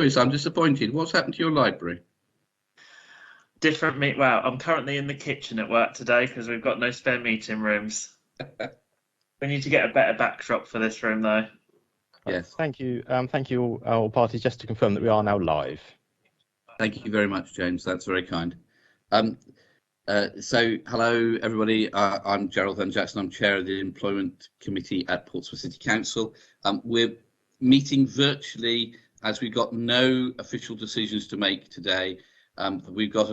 Lewis, I'm disappointed. What's happened to your library? Different meet. Well, I'm currently in the kitchen at work today because we've got no spare meeting rooms. We need to get a better backdrop for this room, though. Yes. Thank you. Thank you, all parties. Just to confirm that we are now live. Thank you very much, James. That's very kind. So, hello, everybody. I'm Gerald Van Jackson. I'm chair of the Employment Committee at Portsmouth City Council. We're meeting virtually as we've got no official decisions to make today. We've got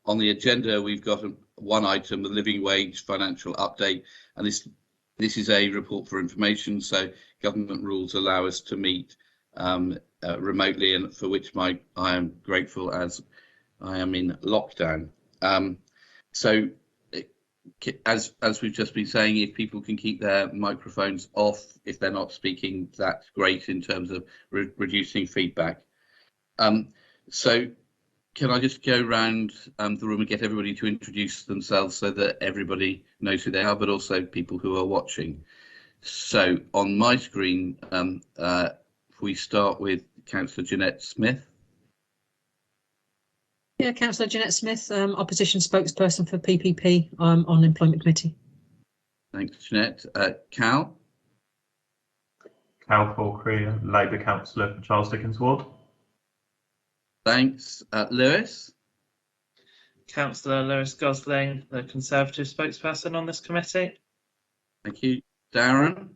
on the agenda, we've got one item, the living wage financial update, and this is a report for information. So government rules allow us to meet remotely, and for which I am grateful as I am in lockdown. So as we've just been saying, if people can keep their microphones off if they're not speaking, that's great in terms of reducing feedback. So can I just go around the room and get everybody to introduce themselves so that everybody knows who they are, but also people who are watching. So on my screen, if we start with Councillor Jeanette Smith. Yeah, Councillor Jeanette Smith, opposition spokesperson for PPP on Employment Committee. Thanks, Jeanette. Cal. Cal Corkery, Labour Councillor for Charles Dickens Ward. Thanks. Lewis. Councillor Lewis Gosling, the Conservative spokesperson on this committee. Thank you. Darren.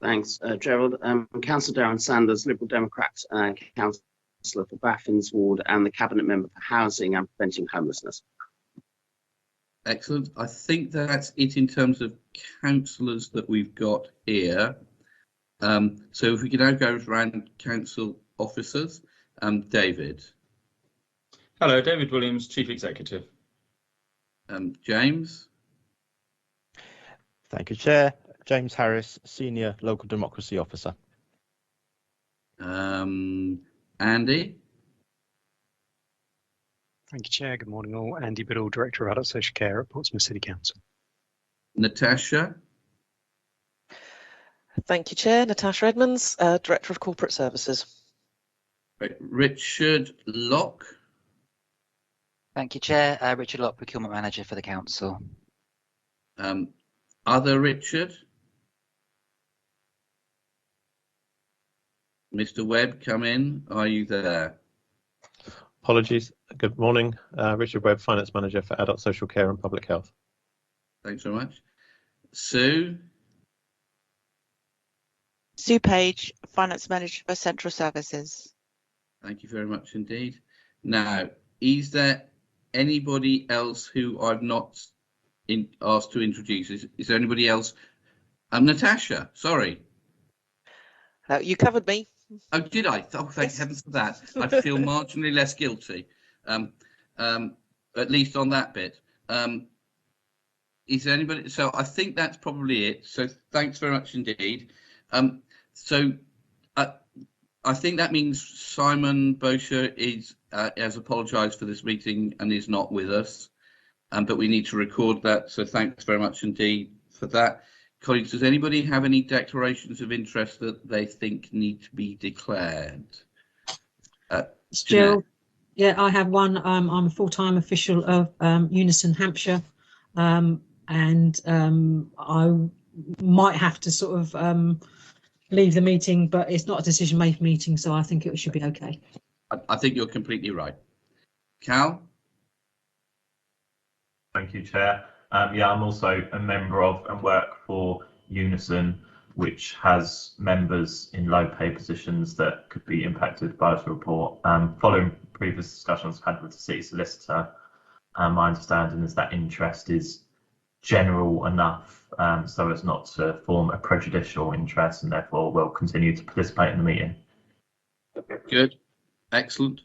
Thanks, Gerald. Councillor Darren Sanders, Liberal Democrat, Councillor for Baffins Ward and the Cabinet Member for Housing and Preventing Homelessness. Excellent. I think that's it in terms of councillors that we've got here. So if we could now go around council officers. David. Hello, David Williams, Chief Executive. James. Thank you, Chair. James Harris, Senior Local Democracy Officer. Andy. Thank you, Chair. Good morning, all. Andy Biddle, Director of Adult Social Care at Portsmouth City Council. Natasha. Thank you, Chair. Natasha Edmonds, Director of Corporate Services. Richard Locke. Thank you, Chair. Richard Locke, Procurement Manager for the Council. Other Richard. Mr. Webb, come in. Are you there? Apologies. Good morning. Richard Webb, Finance Manager for Adult Social Care and Public Health. Thanks very much. Sue. Sue Page, Finance Manager for Central Services. Thank you very much indeed. Now, is there anybody else who I've not asked to introduce? Is there anybody else? Natasha, sorry. You covered me. Oh, did I? Oh, thank heavens for that. I feel marginally less guilty, at least on that bit. Is there anybody? So I think that's probably it. So thanks very much indeed. So I think that means Simon Bosher has apologised for this meeting and is not with us, but we need to record that. So thanks very much indeed for that. Colleagues, does anybody have any declarations of interest that they think need to be declared? Jill, yeah, I have one. I'm a full-time official of Unison Hampshire, and I might have to sort of leave the meeting, but it's not a decision-making meeting, so I think it should be okay. I think you're completely right. Cal? Thank you, Chair. Yeah, I'm also a member of and work for Unison, which has members in low pay positions that could be impacted by this report. Following previous discussions I've had with the City Solicitor, my understanding is that interest is general enough so as not to form a prejudicial interest, and therefore will continue to participate in the meeting. Good. Excellent.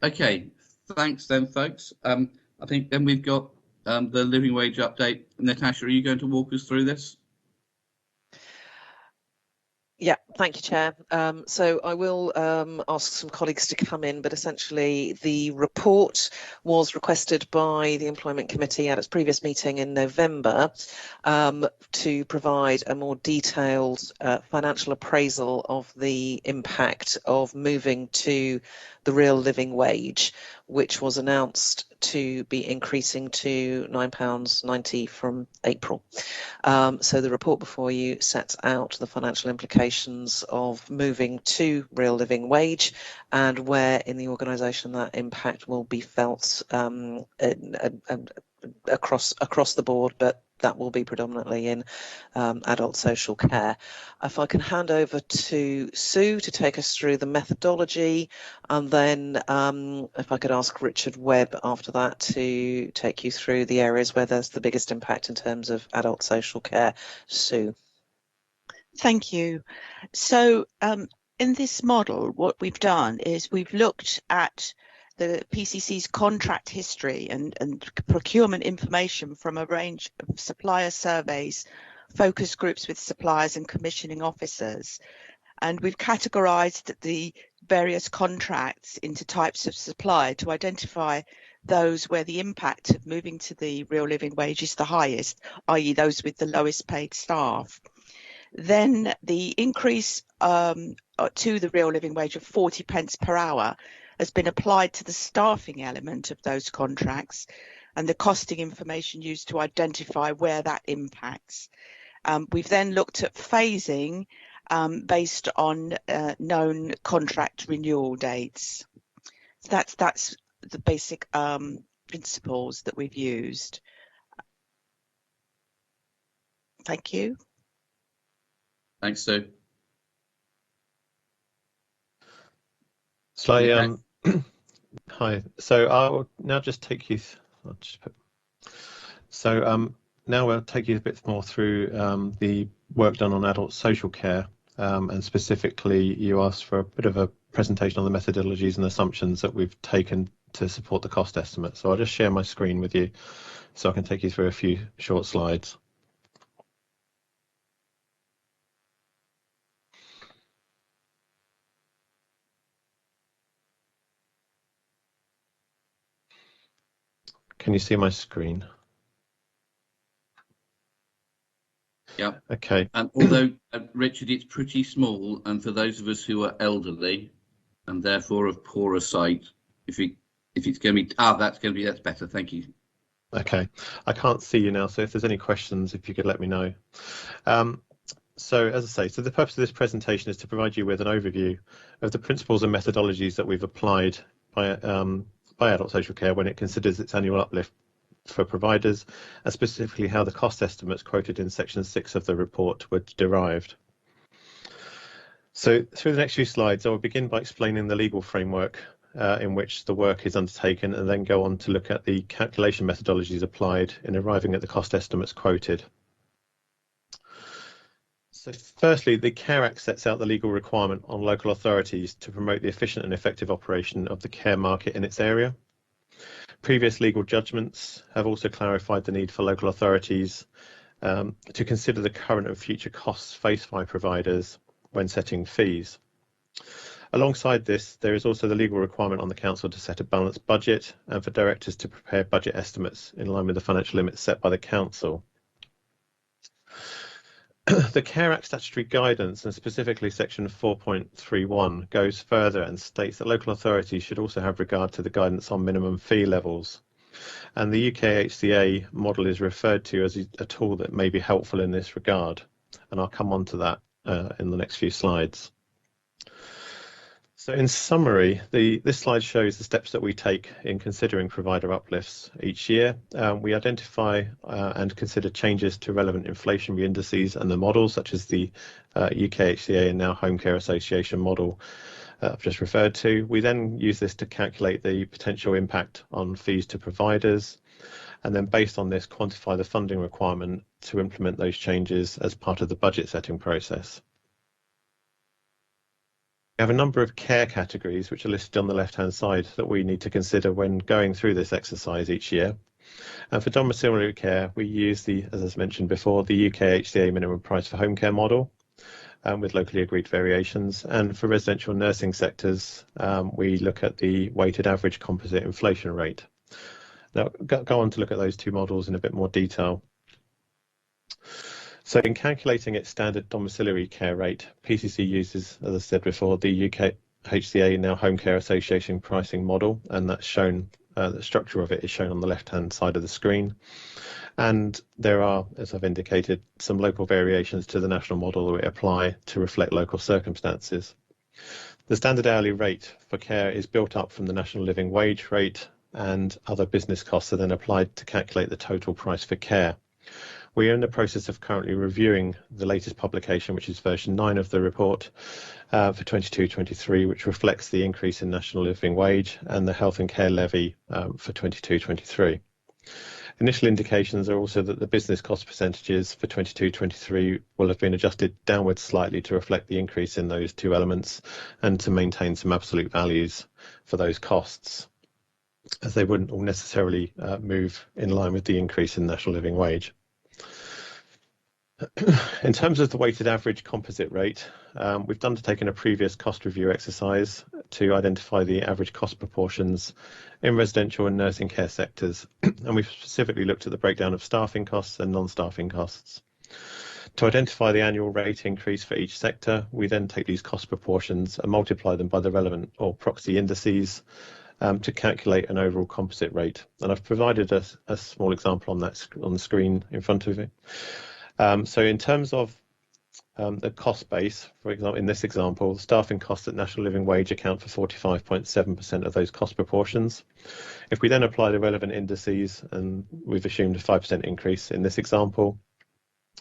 Okay, thanks then, folks. I think then we've got the living wage update. Natasha, are you going to walk us through this? Yeah, thank you, Chair. So I will ask some colleagues to come in, but essentially the report was requested by the Employment Committee at its previous meeting in November to provide a more detailed financial appraisal of the impact of moving to the real living wage, which was announced to be increasing to £9.90 from April. So the report before you sets out the financial implications of moving to real living wage and where in the organisation that impact will be felt across the board, but that will be predominantly in adult social care. If I can hand over to Sue to take us through the methodology, and then if I could ask Richard Webb after that to take you through the areas where there's the biggest impact in terms of adult social care. Sue. Thank you. So in this model, what we've done is we've looked at the PCC's contract history and procurement information from a range of supplier surveys, focus groups with suppliers and commissioning officers. And we've categorized the various contracts into types of supply to identify those where the impact of moving to the real living wage is the highest, i.e. those with the lowest paid staff. Then the increase to the real living wage of 40 pence per hour has been applied to the staffing element of those contracts and the costing information used to identify where that impacts. We've then looked at phasing based on known contract renewal dates. So that's the basic principles that we've used. Thank you. Thanks, Sue. So, hi. So I'll now just take you. Now we'll take you a bit more through the work done on adult social care, and specifically, you asked for a bit of a presentation on the methodologies and assumptions that we've taken to support the cost estimate. So I'll just share my screen with you, so I can take you through a few short slides. Can you see my screen? Yeah. Okay. Although, Richard, it's pretty small, and for those of us who are elderly and therefore of poorer sight, if it's going to be that's better. Thank you. Okay. I can't see you now, so if there's any questions, if you could let me know. So as I say, so the purpose of this presentation is to provide you with an overview of the principles and methodologies that we've applied by adult social care when it considers its annual uplift for providers, and specifically how the cost estimates quoted in section 6 of the report were derived. So through the next few slides, I will begin by explaining the legal framework in which the work is undertaken, and then go on to look at the calculation methodologies applied in arriving at the cost estimates quoted. So firstly, the Care Act sets out the legal requirement on local authorities to promote the efficient and effective operation of the care market in its area. Previous legal judgments have also clarified the need for local authorities to consider the current and future costs faced by providers when setting fees. Alongside this, there is also the legal requirement on the Council to set a balanced budget and for directors to prepare budget estimates in line with the financial limits set by the Council. The Care Act statutory guidance, and specifically section 4.31, goes further and states that local authorities should also have regard to the guidance on minimum fee levels. And the UK HCA model is referred to as a tool that may be helpful in this regard. And I'll come on to that in the next few slides. So in summary, this slide shows the steps that we take in considering provider uplifts each year. We identify and consider changes to relevant inflationary indices and the models, such as the UK HCA and now Home Care Association model I've just referred to. We then use this to calculate the potential impact on fees to providers, and then based on this, quantify the funding requirement to implement those changes as part of the budget setting process. We have a number of care categories which are listed on the left-hand side that we need to consider when going through this exercise each year. And for domiciliary care, we use as I mentioned before, the UK HCA minimum price for home care model. with locally agreed variations. And for residential nursing sectors, we look at the weighted average composite inflation rate. Now, go on to look at those two models in a bit more detail. So in calculating its standard domiciliary care rate, PCC uses, as I said before, the UK HCA, now Home Care Association pricing model, and that's shown, the structure of it is shown on the left-hand side of the screen. And there are, as I've indicated, some local variations to the national model that we apply to reflect local circumstances. The standard hourly rate for care is built up from the national living wage rate, and other business costs are then applied to calculate the total price for care. We are in the process of currently reviewing the latest publication, which is version 9 of the report for 22-23, which reflects the increase in national living wage and the health and care levy for 22-23. Initial indications are also that the business cost percentages for 22-23 will have been adjusted downwards slightly to reflect the increase in those two elements and to maintain some absolute values for those costs, as they wouldn't all necessarily move in line with the increase in national living wage. In terms of the weighted average composite rate, we've undertaken a previous cost review exercise to identify the average cost proportions in residential and nursing care sectors, and we've specifically looked at the breakdown of staffing costs and non-staffing costs. To identify the annual rate increase for each sector, we then take these cost proportions and multiply them by the relevant or proxy indices to calculate an overall composite rate. And I've provided a small example on that on the screen in front of you. So in terms of the cost base, for example, in this example, staffing costs at national living wage account for 45.7% of those cost proportions. If we then apply the relevant indices, and we've assumed a 5% increase in this example,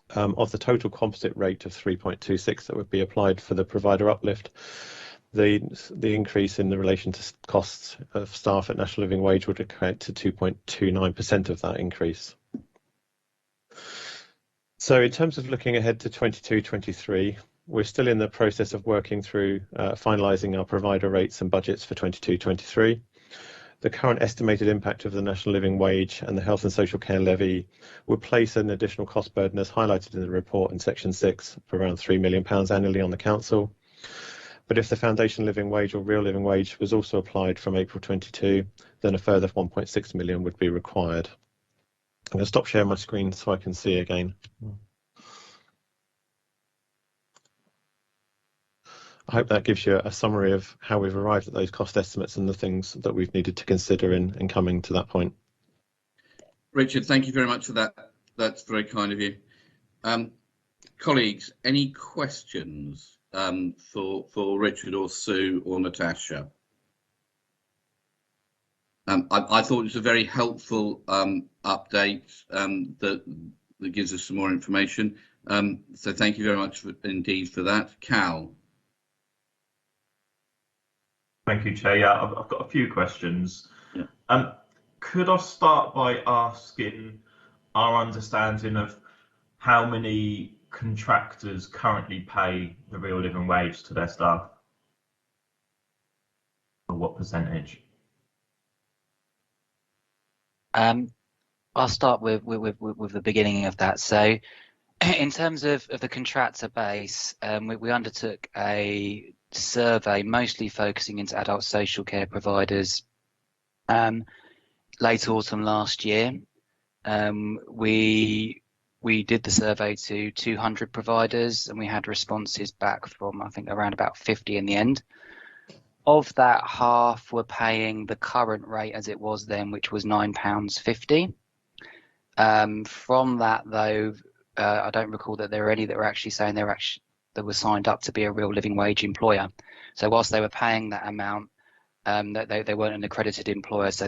of the total composite rate of 3.26 that would be applied for the provider uplift, the increase in the relation to costs of staff at national living wage would equate to 2.29% of that increase. So in terms of looking ahead to 22-23, we're still in the process of working through finalising our provider rates and budgets for 22-23. The current estimated impact of the national living wage and the health and social care levy would place an additional cost burden, as highlighted in the report in section 6, for around £3 million annually on the council. But if the foundation living wage or real living wage was also applied from April 22, then a further 1.6 million would be required. I'm going to stop sharing my screen so I can see again. I hope that gives you a summary of how we've arrived at those cost estimates and the things that we've needed to consider in coming to that point. Richard, thank you very much for that. That's very kind of you. Colleagues, any questions for Richard or Sue or Natasha? I thought it was a very helpful update that gives us some more information. So thank you very much indeed for that. Cal. Thank you, Chair. Yeah, I've got a few questions. Yeah. Could I start by asking our understanding of how many contractors currently pay the real living wage to their staff? Or what percentage? I'll start with the beginning of that. So in terms of the contractor base, we undertook a survey mostly focusing into adult social care providers late autumn last year. We did the survey to 200 providers and we had responses back from, I think, around about 50 in the end. Of that, half were paying the current rate as it was then, which was £9.50. From that, though, I don't recall that there were any that were actually saying they were signed up to be a real living wage employer. So whilst they were paying that amount, they weren't an accredited employer. So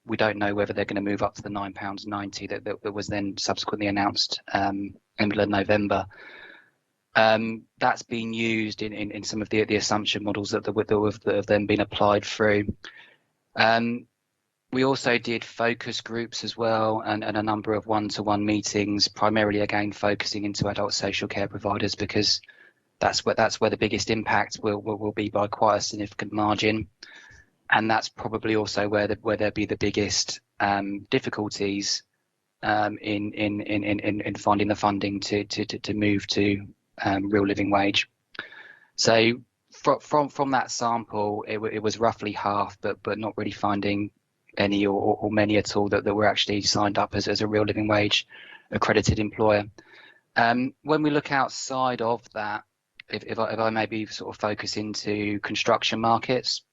we don't know whether they're going to move up to the £9.90 that was then subsequently announced in the middle of November. That's been used in some of the assumption models that have then been applied through. We also did focus groups as well and a number of one-to-one meetings, primarily again focusing into adult social care providers because that's where the biggest impact will be by quite a significant margin, and that's probably also where there'll be the biggest difficulties in finding the funding to move to real living wage. So from that sample, it was roughly half, but not really finding any or many at all that were actually signed up as a real living wage accredited employer. When we look outside of that, if I maybe sort of focus into construction markets,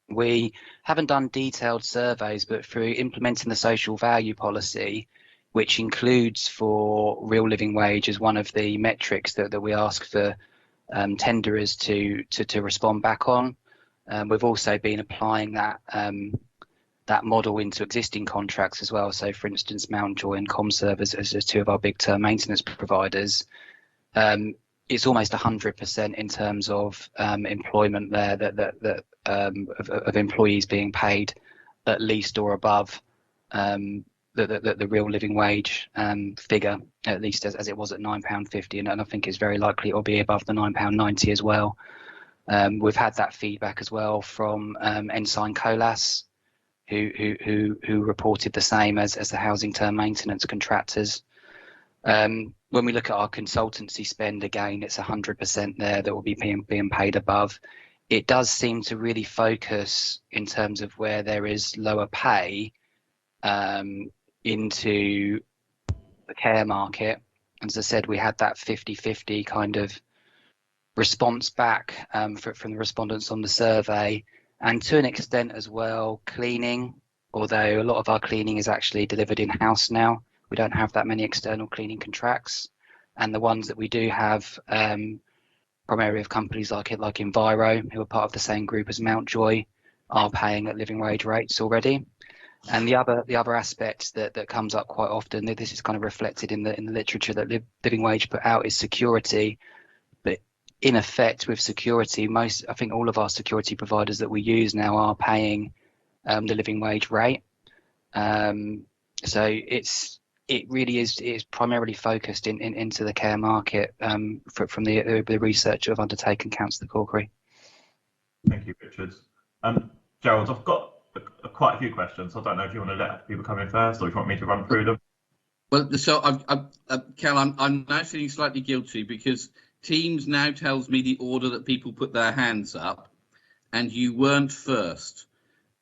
we haven't done detailed surveys, but through implementing the social value policy, which includes for real living wage as one of the metrics that we ask for tenderers to respond back on. We've also been applying that model into existing contracts as well. So, for instance, Mountjoy and ComServe as two of our big term maintenance providers. It's almost 100% in terms of employment there of employees being paid at least or above the real living wage figure, at least as it was at £9.50, and I think it's very likely it will be above the £9.90 as well. We've had that feedback as well from Ensign Colas, who reported the same as the housing term maintenance contractors. When we look at our consultancy spend, again, it's 100% there that will be being paid above. It does seem to really focus in terms of where there is lower pay into the care market. As I said, we had that 50-50 kind of response back from the respondents on the survey, and to an extent as well, cleaning, although a lot of our cleaning is actually delivered in-house now. We don't have that many external cleaning contracts, and the ones that we do have, primarily of companies like Enviro, who are part of the same group as Mountjoy, are paying at living wage rates already. And the other aspect that comes up quite often, this is kind of reflected in the literature that living wage put out, is security. But in effect, with security, I think all of our security providers that we use now are paying the living wage rate. So it really is primarily focused into the care market from the research I've undertaken, Councillor Corkery. Thank you, Richard. Gerald, I've got quite a few questions. I don't know if you want to let people come in first, or if you want me to run through them. Well, so Kel, I'm now feeling slightly guilty because Teams now tells me the order that people put their hands up, and you weren't first.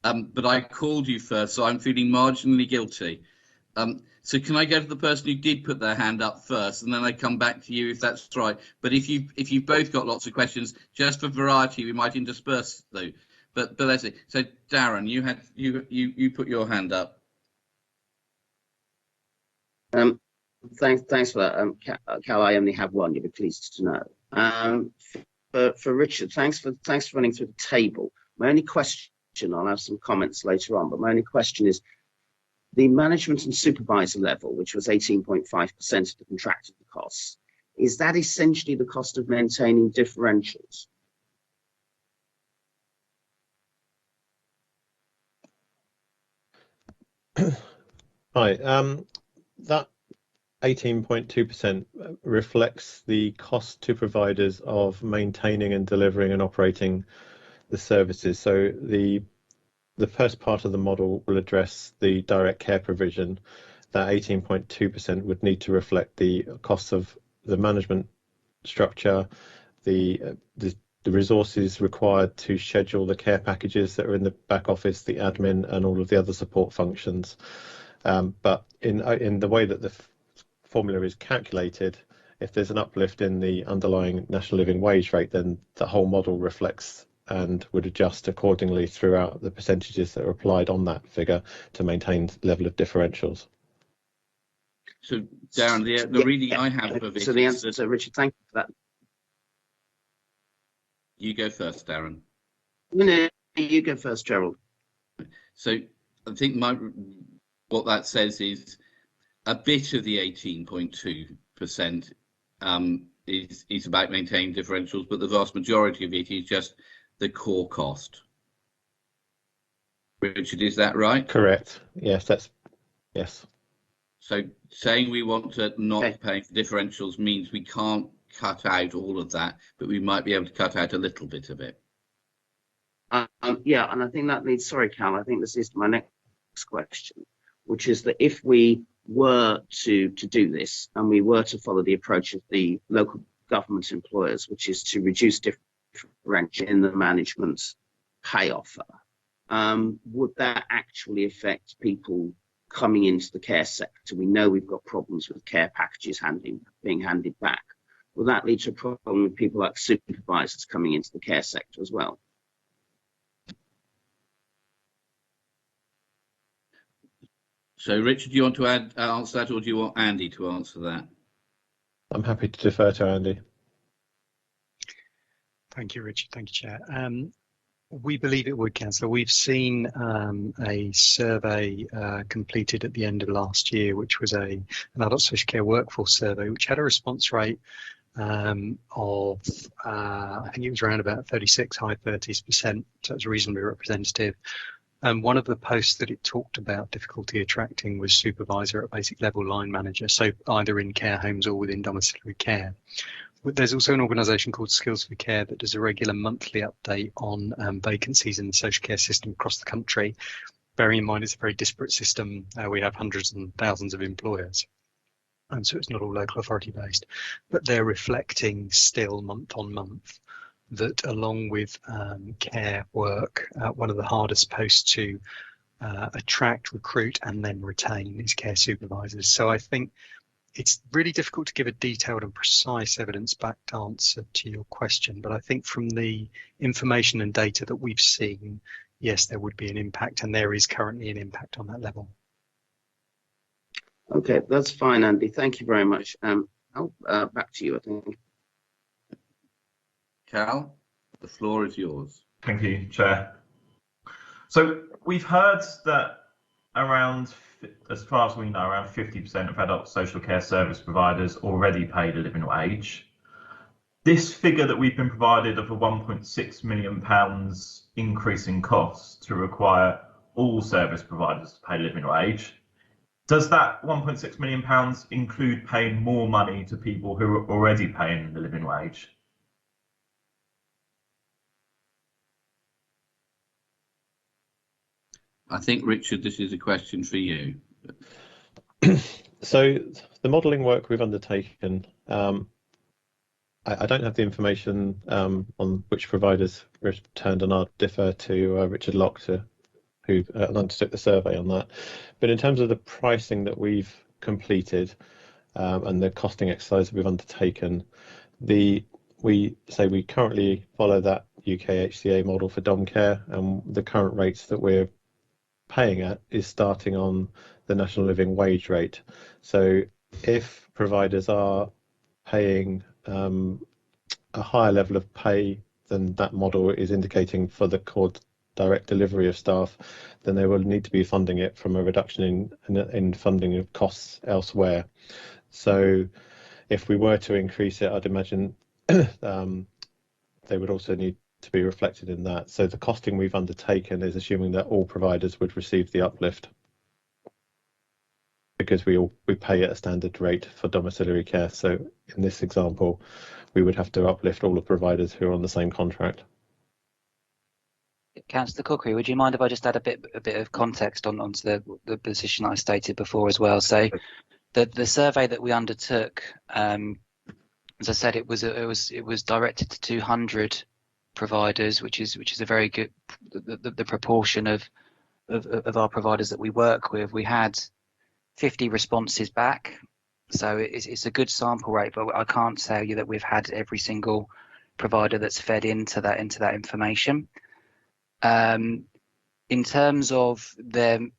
But I called you first, so I'm feeling marginally guilty. So can I go to the person who did put their hand up first, and then I come back to you if that's right? But if you've both got lots of questions, just for variety, we might intersperse though. But let's see. So Darren, you put your hand up. Thanks for that, Cal. I only have one. You'll be pleased to know. For Richard, thanks for running through the table. My only question, I'll have some comments later on, but my only question is the management and supervisor level, which was 18.5% of the contracted costs. Is that essentially the cost of maintaining differentials? Hi, that 18.2% reflects the cost to providers of maintaining and delivering and operating the services. So the first part of the model will address the direct care provision. That 18.2% would need to reflect the costs of the management structure, the resources required to schedule the care packages that are in the back office, the admin, and all of the other support functions. But in the way that the formula is calculated, if there's an uplift in the underlying national living wage rate, then the whole model reflects and would adjust accordingly throughout the percentages that are applied on that figure to maintain the level of differentials. So Darren, the reading I have of it. So the answer, so Richard, thank you for that. You go first, Darren. No, you go first, Gerald. So I think what that says is a bit of the 18.2% is about maintaining differentials, but the vast majority of it is just the core cost. Richard, is that right? Correct. Yes, yes. So saying we want to not pay for differentials means we can't cut out all of that, but we might be able to cut out a little bit of it. Yeah, and I think that leads, sorry, Cal, I think this is my next question, which is that if we were to do this and we were to follow the approach of the local government employers, which is to reduce differential in the management's pay offer, would that actually affect people coming into the care sector? We know we've got problems with care packages being handed back. Will that lead to a problem with people like supervisors coming into the care sector as well? So, Richard, do you want to answer that, or do you want Andy to answer that? I'm happy to defer to Andy. Thank you, Richard. Thank you, Chair. We believe it would, Councillor. We've seen a survey completed at the end of last year, which was an adult social care workforce survey, which had a response rate of I think it was around about 36, high 30s%. So it's reasonably representative. And one of the posts that it talked about difficulty attracting was supervisor at basic level, line manager, so either in care homes or within domiciliary care. There's also an organisation called Skills for Care that does a regular monthly update on vacancies in the social care system across the country. Bearing in mind it's a very disparate system, we have hundreds and thousands of employers, and so it's not all local authority based, but they're reflecting still month on month that along with care work, one of the hardest posts to attract, recruit and then retain is care supervisors. So I think it's really difficult to give a detailed and precise evidence-backed answer to your question, but I think from the information and data that we've seen, yes, there would be an impact, and there is currently an impact on that level. Okay, that's fine, Andy. Thank you very much. Back to you, I think. Cal, the floor is yours. Thank you, Chair. So we've heard that around, as far as we know, around 50% of adult social care service providers already paid a living wage. This figure that we've been provided of a £1.6 million increase in costs to require all service providers to pay a living wage, does that £1.6 million include paying more money to people who are already paying the living wage? I think, Richard, this is a question for you. So the modelling work we've undertaken, I don't have the information on which providers returned, and I'll defer to Richard Locke, who undertook the survey on that. But in terms of the pricing that we've completed and the costing exercise that we've undertaken, we currently follow that UK HCA model for dom care, and the current rates that we're paying at is starting on the national living wage rate. So if providers are paying a higher level of pay than that model is indicating for the core direct delivery of staff, then they will need to be funding it from a reduction in funding of costs elsewhere. So if we were to increase it, I'd imagine they would also need to be reflected in that. So the costing we've undertaken is assuming that all providers would receive the uplift, because we pay at a standard rate for domiciliary care. So in this example, we would have to uplift all the providers who are on the same contract. Councillor Cookery, would you mind if I just add a bit of context onto the position I stated before as well? So the survey that we undertook, as I said, it was directed to 200 providers, which is a very good the proportion of our providers that we work with. We had 50 responses back, so it's a good sample rate, but I can't tell you that we've had every single provider that's fed into that information. In terms of them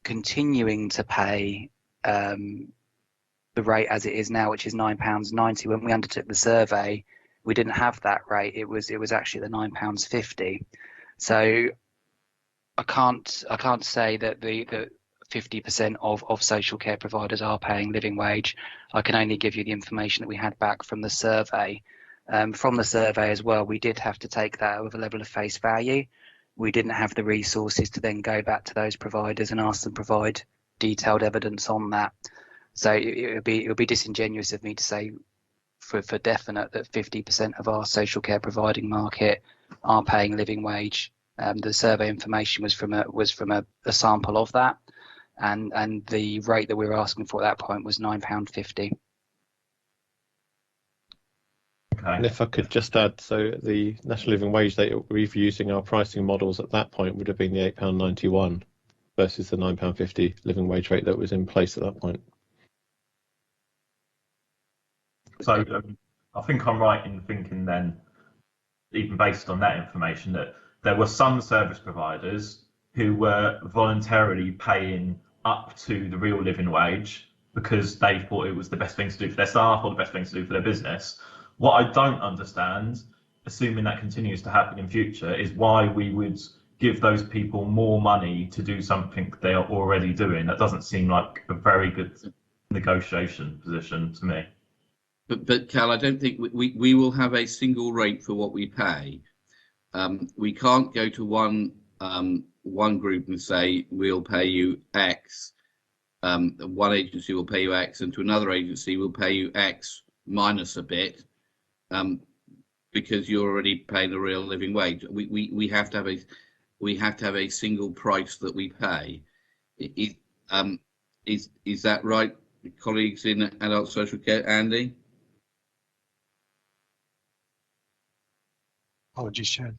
continuing to pay the rate as it is now, which is £9.90, when we undertook the survey, we didn't have that rate. It was actually the £9.50. So I can't say that the 50% of social care providers are paying living wage. I can only give you the information that we had back from the survey. From the survey as well, we did have to take that with a level of face value. We didn't have the resources to then go back to those providers and ask them to provide detailed evidence on that. So it would be disingenuous of me to say for definite that 50% of our social care providing market are paying living wage. The survey information was from a sample of that, and the rate that we were asking for at that point was £9.50. Okay. And if I could just add, so the National Living Wage that we've using our pricing models at that point would have been the £8.91 versus the £9.50 living wage rate that was in place at that point. So I think I'm right in thinking then, even based on that information, that there were some service providers who were voluntarily paying up to the real living wage because they thought it was the best thing to do for their staff or the best thing to do for their business. What I don't understand, assuming that continues to happen in future, is why we would give those people more money to do something they are already doing. That doesn't seem like a very good negotiation position to me. But Cal, I don't think we will have a single rate for what we pay. We can't go to one group and say we'll pay you X. One agency will pay you X, and to another agency will pay you X minus a bit, because you're already paying the real living wage. We have to have a single price that we pay. Is that right, colleagues in adult social care? Andy? Apologies, Chair.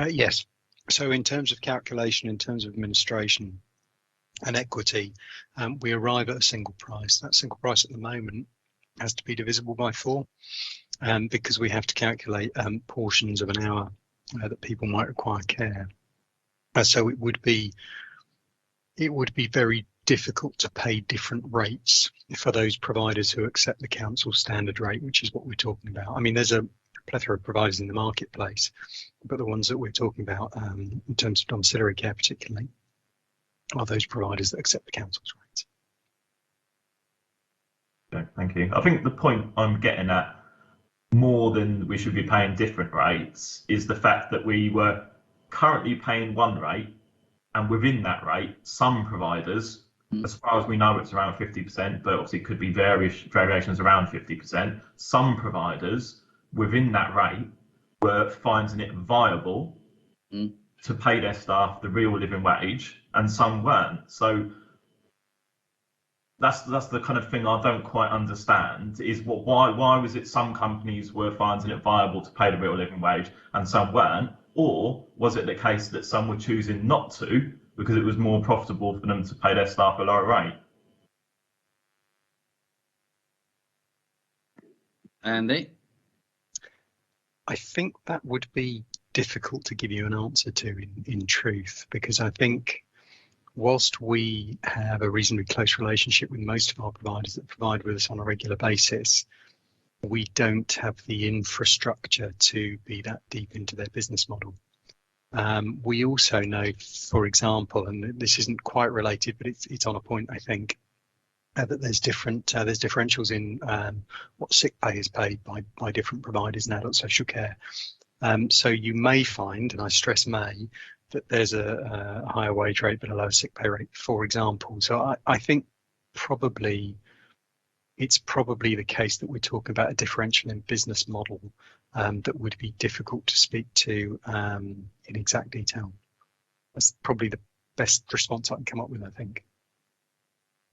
Yes. So in terms of calculation, in terms of administration and equity, we arrive at a single price. That single price at the moment has to be divisible by 4, because we have to calculate portions of an hour that people might require care. So it would be very difficult to pay different rates for those providers who accept the council standard rate, which is what we're talking about. I mean, there's a plethora of providers in the marketplace, but the ones that we're talking about in terms of domiciliary care particularly are those providers that accept the council's rates. Okay, thank you. I think the point I'm getting at, more than we should be paying different rates, is the fact that we were currently paying one rate, and within that rate, some providers, as far as we know, it's around 50%, but obviously it could be variations around 50%. Some providers within that rate were finding it viable to pay their staff the real living wage, and some weren't. So that's the kind of thing I don't quite understand, is why was it some companies were finding it viable to pay the real living wage and some weren't? Or was it the case that some were choosing not to because it was more profitable for them to pay their staff a lower rate? Andy? I think that would be difficult to give you an answer to in truth, because I think whilst we have a reasonably close relationship with most of our providers that provide with us on a regular basis, we don't have the infrastructure to be that deep into their business model. We also know, for example, and this isn't quite related, but it's on a point, I think, that there's differentials in what sick pay is paid by different providers in adult social care. So you may find, and I stress may, that there's a higher wage rate but a lower sick pay rate, for example. So I think it's probably the case that we're talking about a differential in business model that would be difficult to speak to in exact detail. That's probably the best response I can come up with, I think.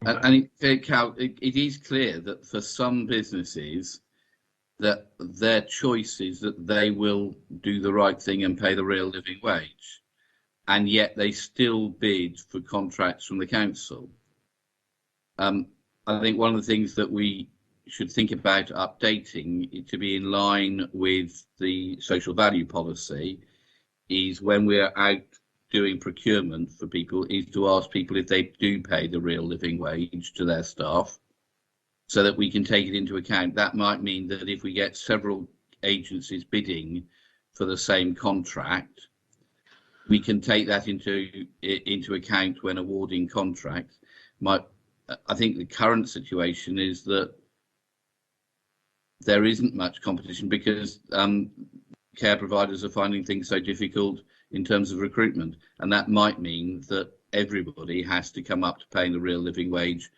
And Cal, it is clear that for some businesses that their choice is that they will do the right thing and pay the real living wage, and yet they still bid for contracts from the council. I think one of the things that we should think about updating to be in line with the social value policy is when we're out doing procurement for people is to ask people if they do pay the real living wage to their staff, so that we can take it into account. That might mean that if we get several agencies bidding for the same contract, we can take that into account when awarding contracts. I think the current situation is that there isn't much competition because care providers are finding things so difficult in terms of recruitment, and that might mean that everybody has to come up to paying the real living wage,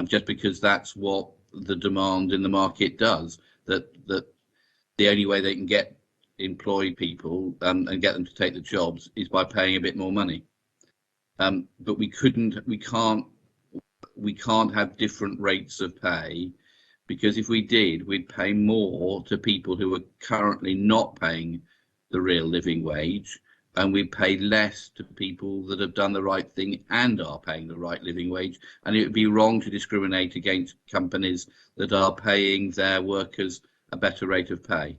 just because that's what the demand in the market does. That the only way they can get employed people and get them to take the jobs is by paying a bit more money. But we can't have different rates of pay because if we did, we'd pay more to people who are currently not paying the real living wage, and we'd pay less to people that have done the right thing and are paying the right living wage. And it would be wrong to discriminate against companies that are paying their workers a better rate of pay.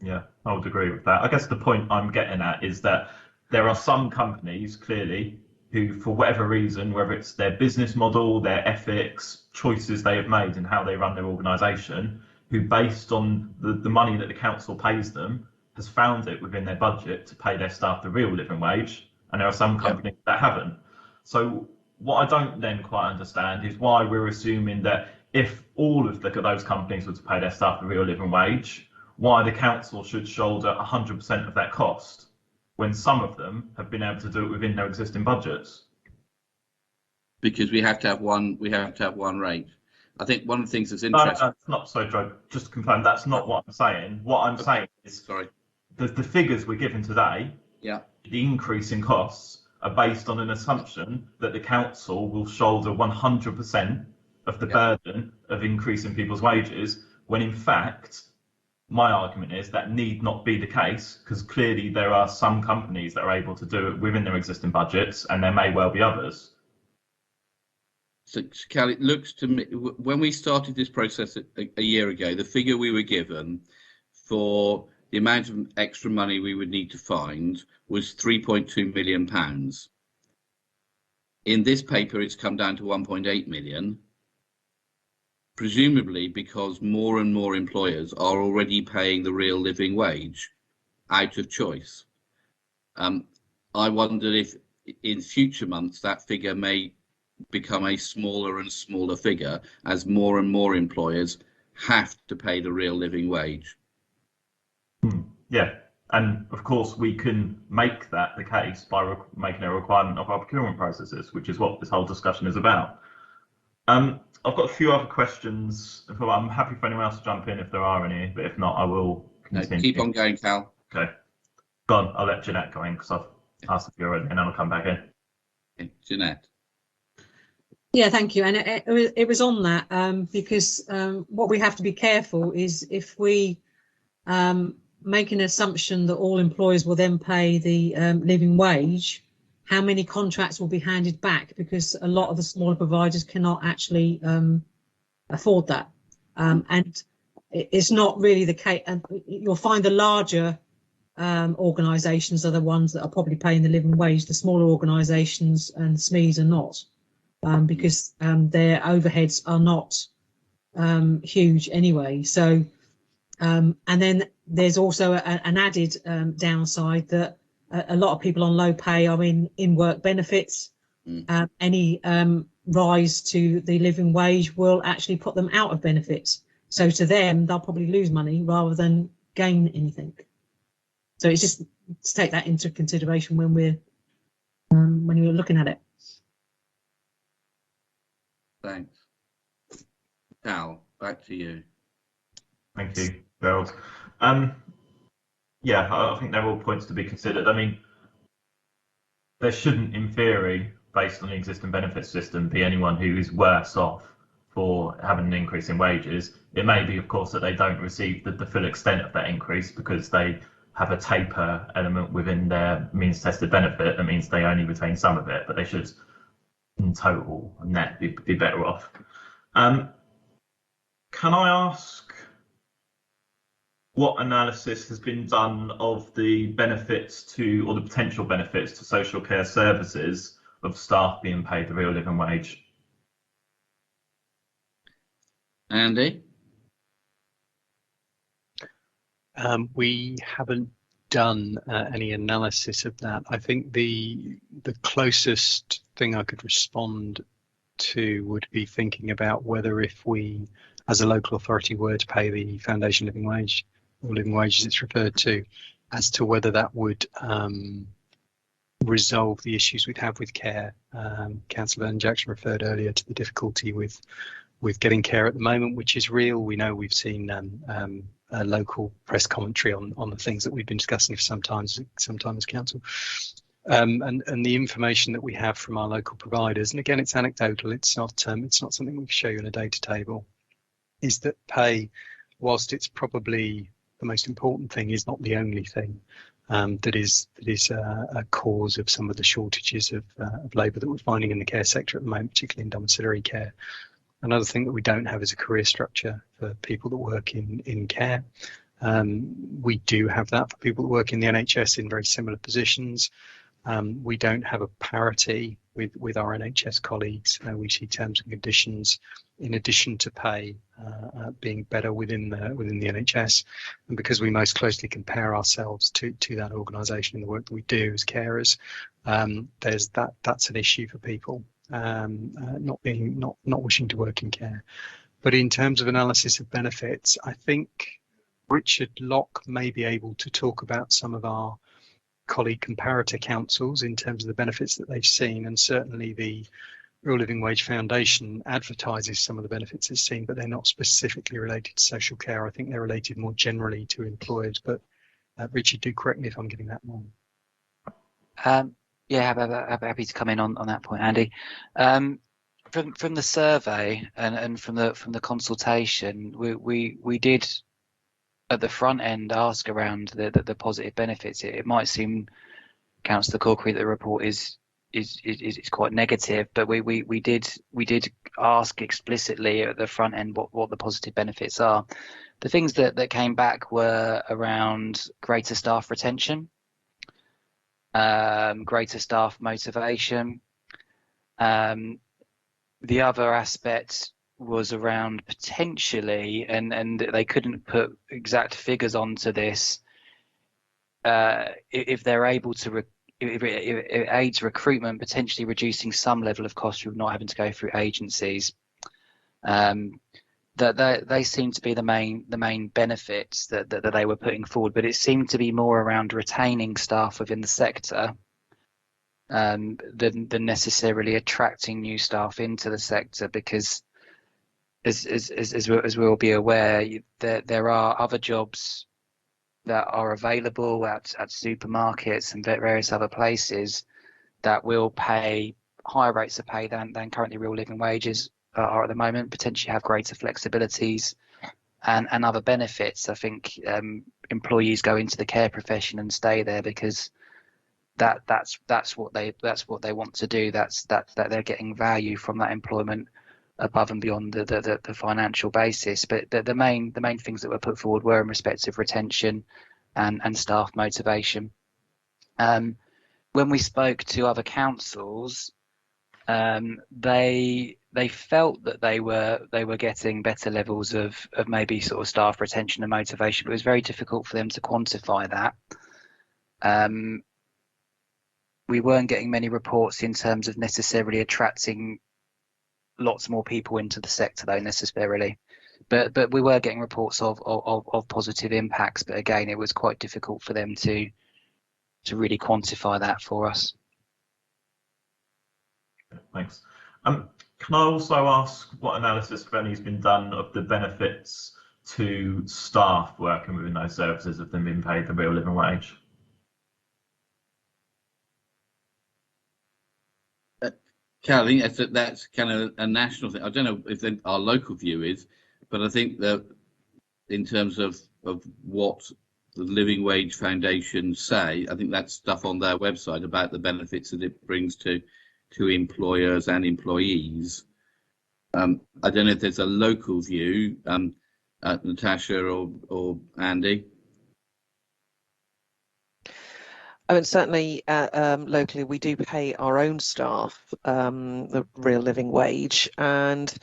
Yeah, I would agree with that. I guess the point I'm getting at is that there are some companies, clearly, who, for whatever reason, whether it's their business model, their ethics, choices they have made and how they run their organisation, who, based on the money that the council pays them, has found it within their budget to pay their staff the real living wage. And there are some companies that haven't. So what I don't then quite understand is why we're assuming that if all of those companies were to pay their staff the real living wage, why the council should shoulder 100% of that cost when some of them have been able to do it within their existing budgets. Because we have to have one rate. I think one of the things that's interesting. No, that's not so, Joe. Just to confirm, that's not what I'm saying. What I'm saying is, sorry, the figures we're given today, yeah, the increase in costs are based on an assumption that the council will shoulder 100% of the burden of increasing people's wages, when in fact, my argument is that need not be the case, because clearly there are some companies that are able to do it within their existing budgets, and there may well be others. So, Cal, it looks to me, when we started this process a year ago, the figure we were given for the amount of extra money we would need to find was £3.2 million. In this paper, it's come down to 1.8 million, presumably because more and more employers are already paying the real living wage out of choice. I wonder if in future months that figure may become a smaller and smaller figure as more and more employers have to pay the real living wage. Yeah, and of course we can make that the case by making a requirement of our procurement processes, which is what this whole discussion is about. I've got a few other questions. I'm happy for anyone else to jump in if there are any, but if not, I will continue. No, keep on going, Cal. Okay, go on. I'll let Jeanette go in because I've asked if you're already, and then I'll come back in. Okay, Jeanette. Yeah, thank you. And it was on that because what we have to be careful is if we make an assumption that all employers will then pay the living wage, how many contracts will be handed back, because a lot of the smaller providers cannot actually afford that. And it's not really the case. And you'll find the larger organisations are the ones that are probably paying the living wage. The smaller organisations and SMEs are not. Because their overheads are not huge anyway. So, and then there's also an added downside that a lot of people on low pay are in work benefits. Any rise to the living wage will actually put them out of benefits. So to them, they'll probably lose money rather than gain anything. So it's just to take that into consideration when we're looking at it. Thanks. Cal, back to you. Thank you, Gerald. Yeah, I think they're all points to be considered. I mean, there shouldn't, in theory, based on the existing benefits system, be anyone who is worse off for having an increase in wages. It may be, of course, that they don't receive the full extent of that increase because they have a taper element within their means tested benefit. That means they only retain some of it, but they should, in total, net be better off. Can I ask what analysis has been done of the benefits to, or the potential benefits to social care services of staff being paid the real living wage? Andy? We haven't done any analysis of that. I think the closest thing I could respond to would be thinking about whether, if we as a local authority were to pay the foundation living wage, or living wage as it's referred to, as to whether that would resolve the issues we'd have with care. Councillor Jackson referred earlier to the difficulty with getting care at the moment, which is real. We know, we've seen a local press commentary on the things that we've been discussing for some time as council. And the information that we have from our local providers, and again, it's anecdotal. It's not something we can show you in a data table. Is that pay, whilst it's probably the most important thing, is not the only thing that is a cause of some of the shortages of labour that we're finding in the care sector at the moment, particularly in domiciliary care. Another thing that we don't have is a career structure for people that work in care. We do have that for people that work in the NHS in very similar positions. We don't have a parity with our NHS colleagues. We see terms and conditions in addition to pay being better within the NHS, and because we most closely compare ourselves to that organisation in the work that we do as carers, that's an issue for people not wishing to work in care. But in terms of analysis of benefits, I think Richard Locke may be able to talk about some of our colleague comparator councils in terms of the benefits that they've seen, and certainly the Real Living Wage Foundation advertises some of the benefits it's seen, but they're not specifically related to social care. I think they're related more generally to employers. But Richard, do correct me if I'm getting that wrong. Yeah, happy to come in on that point, Andy. From the survey and from the consultation, we did at the front end ask around the positive benefits. It might seem, Councillor Corkery, that the report is quite negative, but we did ask explicitly at the front end what the positive benefits are. The things that came back were around greater staff retention, greater staff motivation. The other aspect was around potentially, and they couldn't put exact figures onto this, if they're able to if it aids recruitment, potentially reducing some level of cost with not having to go through agencies. That they seem to be the main benefits that they were putting forward, but it seemed to be more around retaining staff within the sector than necessarily attracting new staff into the sector, because as we'll be aware, there are other jobs that are available at supermarkets and various other places that will pay higher rates of pay than currently real living wages are at the moment, potentially have greater flexibilities and other benefits. I think employees go into the care profession and stay there because that's what they want to do. That they're getting value from that employment above and beyond the financial basis. But the main things that were put forward were in respect of retention and staff motivation. When we spoke to other councils, they felt that they were getting better levels of maybe sort of staff retention and motivation, but it was very difficult for them to quantify that. We weren't getting many reports in terms of necessarily attracting lots more people into the sector, though, necessarily, but we were getting reports of positive impacts. But again, it was quite difficult for them to really quantify that for us. Thanks. Can I also ask what analysis, if any, has been done of the benefits to staff working within those services of them being paid the real living wage? Carol, I think that's kind of a national thing. I don't know if our local view is, but I think that in terms of what the Living Wage Foundation say, I think that's stuff on their website about the benefits that it brings to employers and employees. I don't know if there's a local view, Natasha or Andy. I mean, certainly locally we do pay our own staff the real living wage, and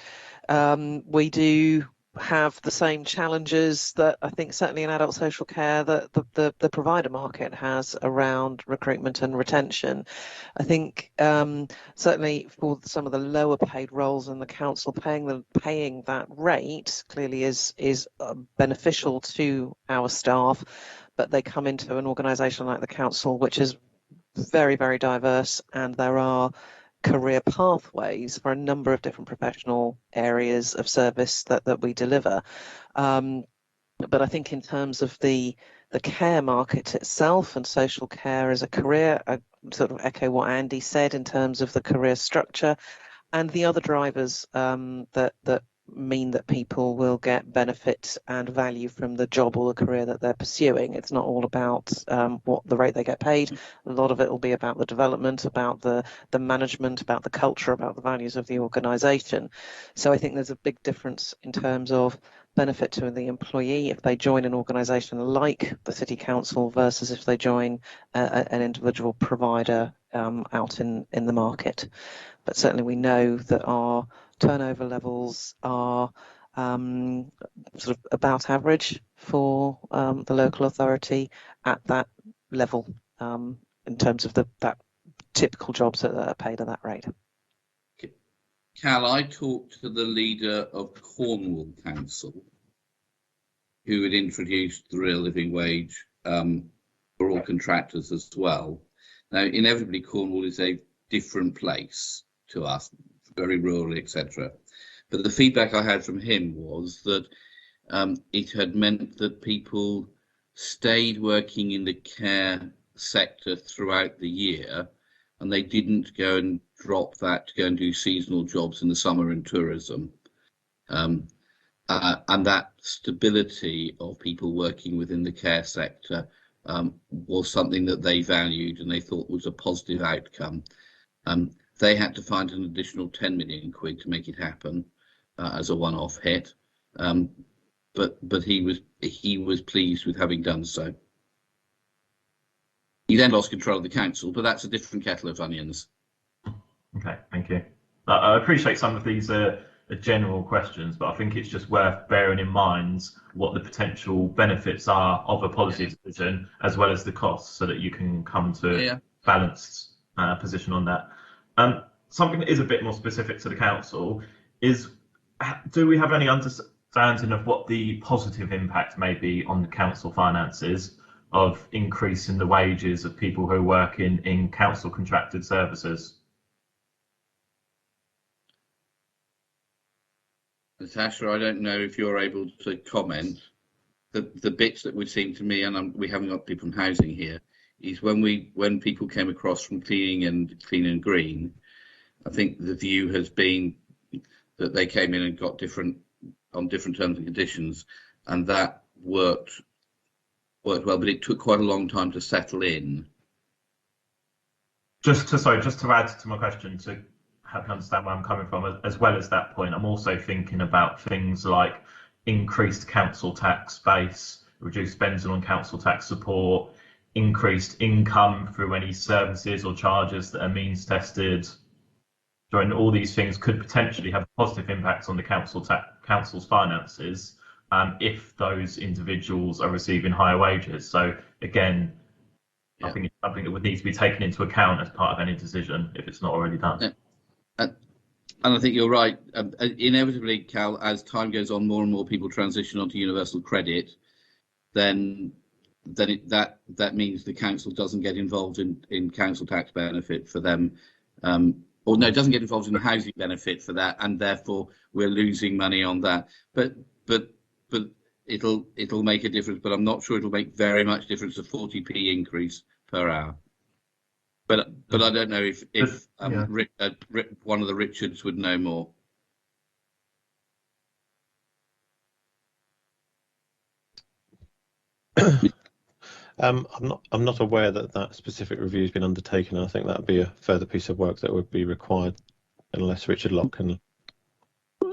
we do have the same challenges that I think certainly in adult social care that the provider market has around recruitment and retention. I think certainly for some of the lower paid roles in the council, paying that rate clearly is beneficial to our staff, but they come into an organisation like the council, which is very, very diverse, and there are career pathways for a number of different professional areas of service that we deliver. But I think in terms of the the care market itself and social care as a career. I sort of echo what Andy said in terms of the career structure and the other drivers that mean that people will get benefit and value from the job or the career that they're pursuing. It's not all about what the rate they get paid. A lot of it will be about the development, about the management, about the culture, about the values of the organisation. So I think there's a big difference in terms of benefit to the employee if they join an organisation like the City Council versus if they join an individual provider out in the market. But certainly we know that our turnover levels are sort of about average for the local authority at that level in terms of that typical jobs that are paid at that rate. Cal, I talked to the leader of Cornwall Council, who had introduced the real living wage for all contractors as well. Now, inevitably, Cornwall is a different place to us, very rural, etc. But the feedback I had from him was that it had meant that people stayed working in the care sector throughout the year, and they didn't go and drop that to go and do seasonal jobs in the summer in tourism. And that stability of people working within the care sector was something that they valued and they thought was a positive outcome. They had to find an additional 10 million quid to make it happen as a one-off hit, but he was pleased with having done so. He then lost control of the council, but that's a different kettle of onions. Okay, thank you. I appreciate some of these general questions, but I think it's just worth bearing in mind what the potential benefits are of a policy decision as well as the costs, so that you can come to a balanced position on that. Something that is a bit more specific to the council is, do we have any understanding of what the positive impact may be on the council finances of increasing the wages of people who are working in council contracted services? Natasha, I don't know if you're able to comment. The bits that would seem to me, and we haven't got people from housing here, is when people came across from clean and green, I think the view has been that they came in and got on different terms and conditions, and that worked well, but it took quite a long time to settle in. Just to add to my question, to help you understand where I'm coming from, as well as that point, I'm also thinking about things like increased council tax base, reduced spending on council tax support, increased income through any services or charges that are means tested. And all these things could potentially have a positive impact on the council's finances if those individuals are receiving higher wages. So again, I think it's something that would need to be taken into account as part of any decision if it's not already done. And I think you're right. Inevitably, Cal, as time goes on, more and more people transition onto universal credit, then that means the council doesn't get involved in council tax benefit for them. Or no, it doesn't get involved in the housing benefit for that, and therefore we're losing money on that. But it'll make a difference. But I'm not sure it'll make very much difference. A 40p increase per hour. But I don't know if one of the Richards would know more. I'm not aware that specific review has been undertaken. I think that would be a further piece of work that would be required, unless Richard Locke can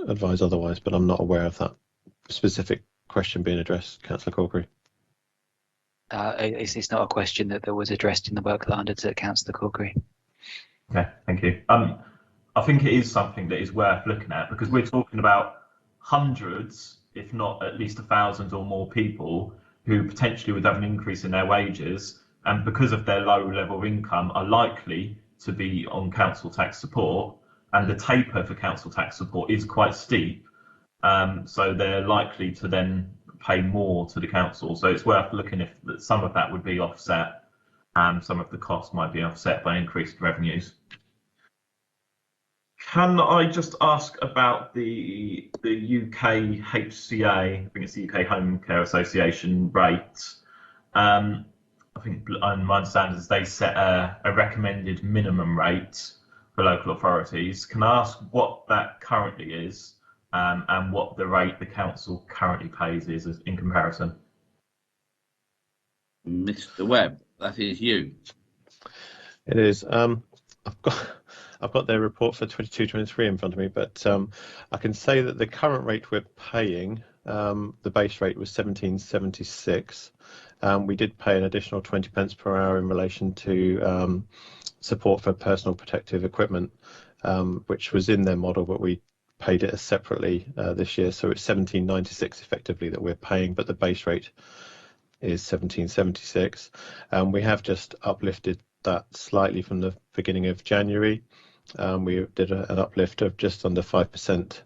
advise otherwise. But I'm not aware of that specific question being addressed, Councillor Corkery. It's not a question that was addressed in the work that I undertook, Councillor Corkery. Okay, thank you. I think it is something that is worth looking at, because we're talking about hundreds, if not at least 1,000 or more people who potentially would have an increase in their wages, and because of their low level of income are likely to be on council tax support, and the taper for council tax support is quite steep, so they're likely to then pay more to the council. So it's worth looking if some of that would be offset, and some of the costs might be offset by increased revenues. Can I just ask about the UK HCA, I think it's the UK Home Care Association rate? I think my understanding is they set a recommended minimum rate for local authorities. Can I ask what that currently is, and what the rate the council currently pays is in comparison? Mr. Webb, that is you. It is. I've got their report for 22-23 in front of me, but I can say that the current rate we're paying, the base rate was 17.76. We did pay an additional 20 pence per hour in relation to support for personal protective equipment, which was in their model, but we paid it separately this year. So it's 17.96 effectively that we're paying, but the base rate is 17.76. We have just uplifted that slightly from the beginning of January. We did an uplift of just under 5%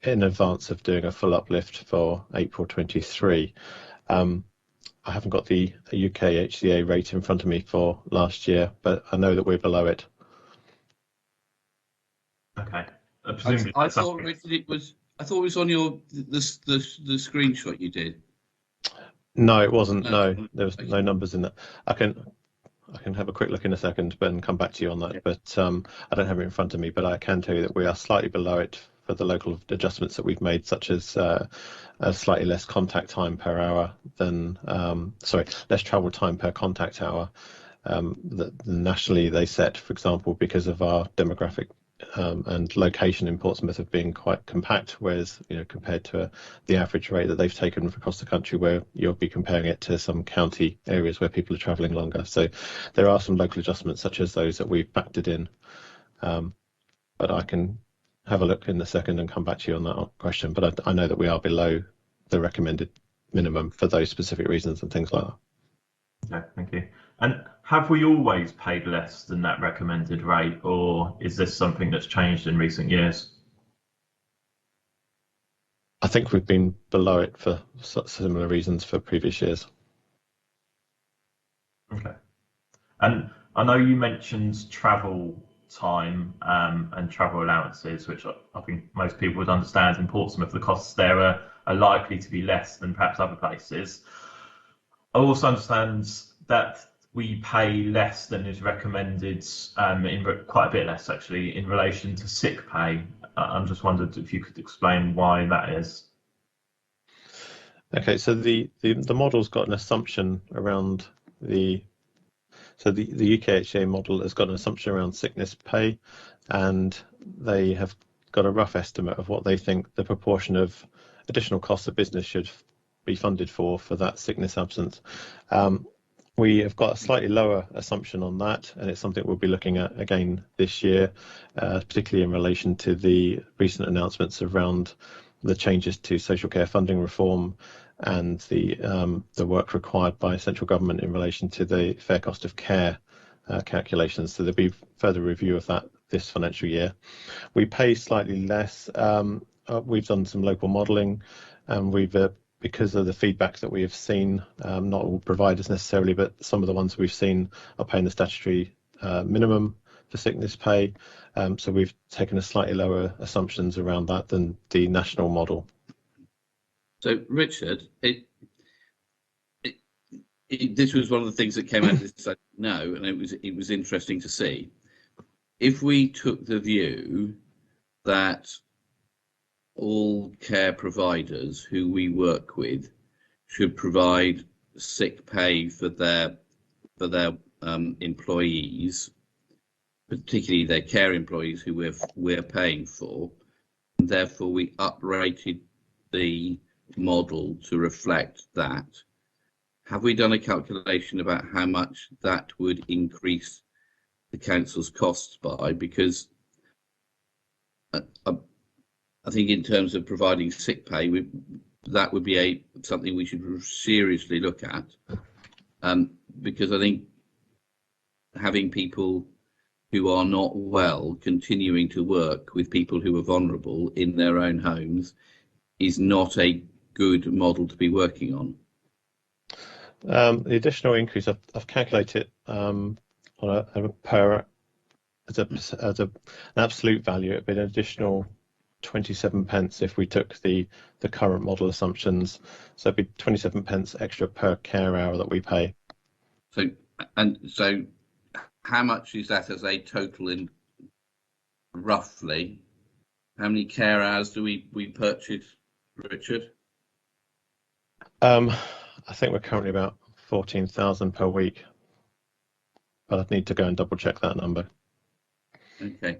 in advance of doing a full uplift for April 23. I haven't got the UK HCA rate in front of me for last year, but I know that we're below it. Okay. I thought, Richard, it was. I thought it was on your the screenshot you did. No, it wasn't. No, there was no numbers in that. I can have a quick look in a second, but and come back to you on that. But I don't have it in front of me. But I can tell you that we are slightly below it for the local adjustments that we've made, such as a slightly less contact time per hour than less travel time per contact hour. Nationally, they set, for example, because of our demographic and location in Portsmouth of being quite compact, whereas compared to the average rate that they've taken across the country, where you'll be comparing it to some county areas where people are travelling longer. So there are some local adjustments such as those that we've factored in, but I can have a look in a second and come back to you on that question. But I know that we are below the recommended minimum for those specific reasons and things like that. Okay, thank you. And have we always paid less than that recommended rate, or is this something that's changed in recent years? I think we've been below it for similar reasons for previous years. Okay. And I know you mentioned travel time and travel allowances, which I think most people would understand. In Portsmouth, the costs there are likely to be less than perhaps other places. I also understand that we pay less than is recommended, quite a bit less actually, in relation to sick pay. I'm just wondered if you could explain why that is. Okay, so the model's got an assumption around the UKHA model has got an assumption around sickness pay, and they have got a rough estimate of what they think the proportion of additional costs of business should be funded for that sickness absence. We have got a slightly lower assumption on that, and it's something we'll be looking at again this year, particularly in relation to the recent announcements around the changes to social care funding reform and the work required by central government in relation to the fair cost of care calculations. So there'll be further review of that this financial year. We pay slightly less. We've done some local modelling, and we've because of the feedback that we have seen, not all providers necessarily, but some of the ones we've seen are paying the statutory minimum for sickness pay. So we've taken a slightly lower assumptions around that than the national model. So, Richard, this was one of the things that came out of this. No, and it was interesting to see. If we took the view that all care providers who we work with should provide sick pay for their employees, particularly their care employees who we're paying for, and therefore we uprated the model to reflect that. Have we done a calculation about how much that would increase the council's costs by? Because I think in terms of providing sick pay, that would be something we should seriously look at, because I think having people who are not well continuing to work with people who are vulnerable in their own homes is not a good model to be working on. The additional increase, I've calculated on an absolute value, it'd be an additional 27 pence if we took the current model assumptions. So it'd be 27 pence extra per care hour that we pay. So how much is that as a total in roughly? How many care hours do we purchase, Richard? I think we're currently about 14,000 per week, but I'd need to go and double check that number. Okay.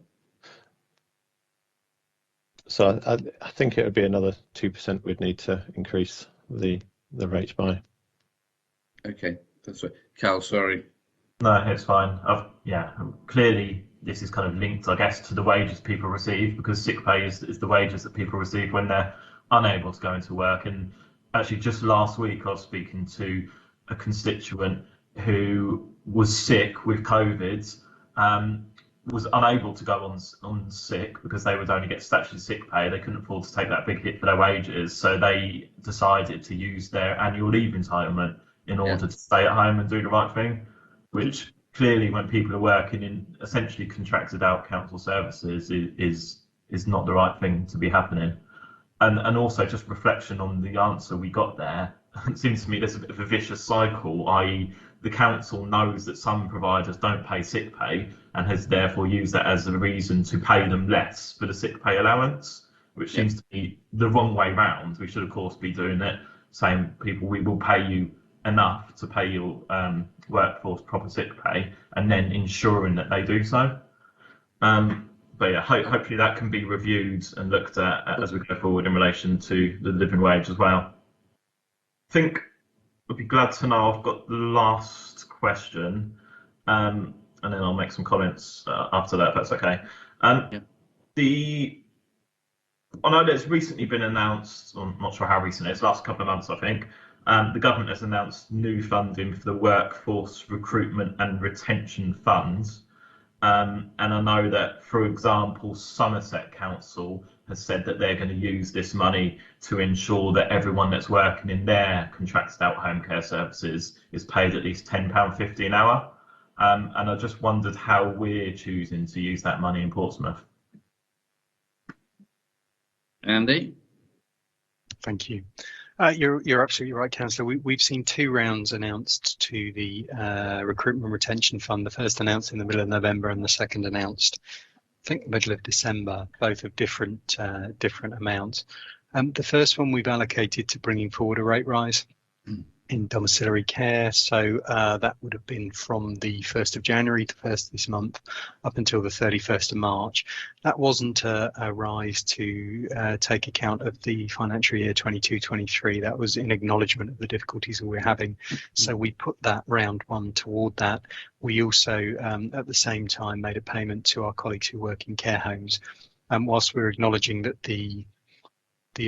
So I think it would be another 2% we'd need to increase the rate by. Okay, that's right. Cal, sorry. No, it's fine. Clearly this is kind of linked, I guess, to the wages people receive, because sick pay is the wages that people receive when they're unable to go into work. And actually, just last week, I was speaking to a constituent who was sick with COVID, was unable to go on sick because they would only get statutory sick pay. They couldn't afford to take that big hit for their wages, so they decided to use their annual leave entitlement in order to stay at home and do the right thing, which clearly, when people are working in essentially contracted out council services, is not the right thing to be happening. And also just reflection on the answer we got there, it seems to me there's a bit of a vicious cycle, i.e. the council knows that some providers don't pay sick pay and has therefore used that as a reason to pay them less for the sick pay allowance, which seems to be the wrong way round. We should, of course, be doing it, saying people, we will pay you enough to pay your workforce proper sick pay, and then ensuring that they do so. But yeah, hopefully that can be reviewed and looked at as we go forward in relation to the living wage as well. I think I'd be glad to know I've got the last question, and then I'll make some comments after that, if that's okay. I know that's recently been announced, I'm not sure how recent it is, last couple of months, I think. The government has announced new funding for the Workforce Recruitment and Retention Fund. And I know that, for example, Somerset Council has said that they're going to use this money to ensure that everyone that's working in their contracted out home care services is paid at least £10.50 an hour. And I just wondered how we're choosing to use that money in Portsmouth. Andy? Thank you. You're absolutely right, Councillor. We've seen 2 rounds announced to the Recruitment and Retention Fund. The first announced in the middle of November, and the second announced, I think, the middle of December. Both of different amounts. The first one we've allocated to bringing forward a rate rise in domiciliary care. So that would have been from the 1st of January, the 1st of this month, up until the 31st of March. That wasn't a rise to take account of the financial year 22-23. That was in acknowledgement of the difficulties that we're having. So we put that round one toward that. We also, at the same time, made a payment to our colleagues who work in care homes. Whilst we're acknowledging that the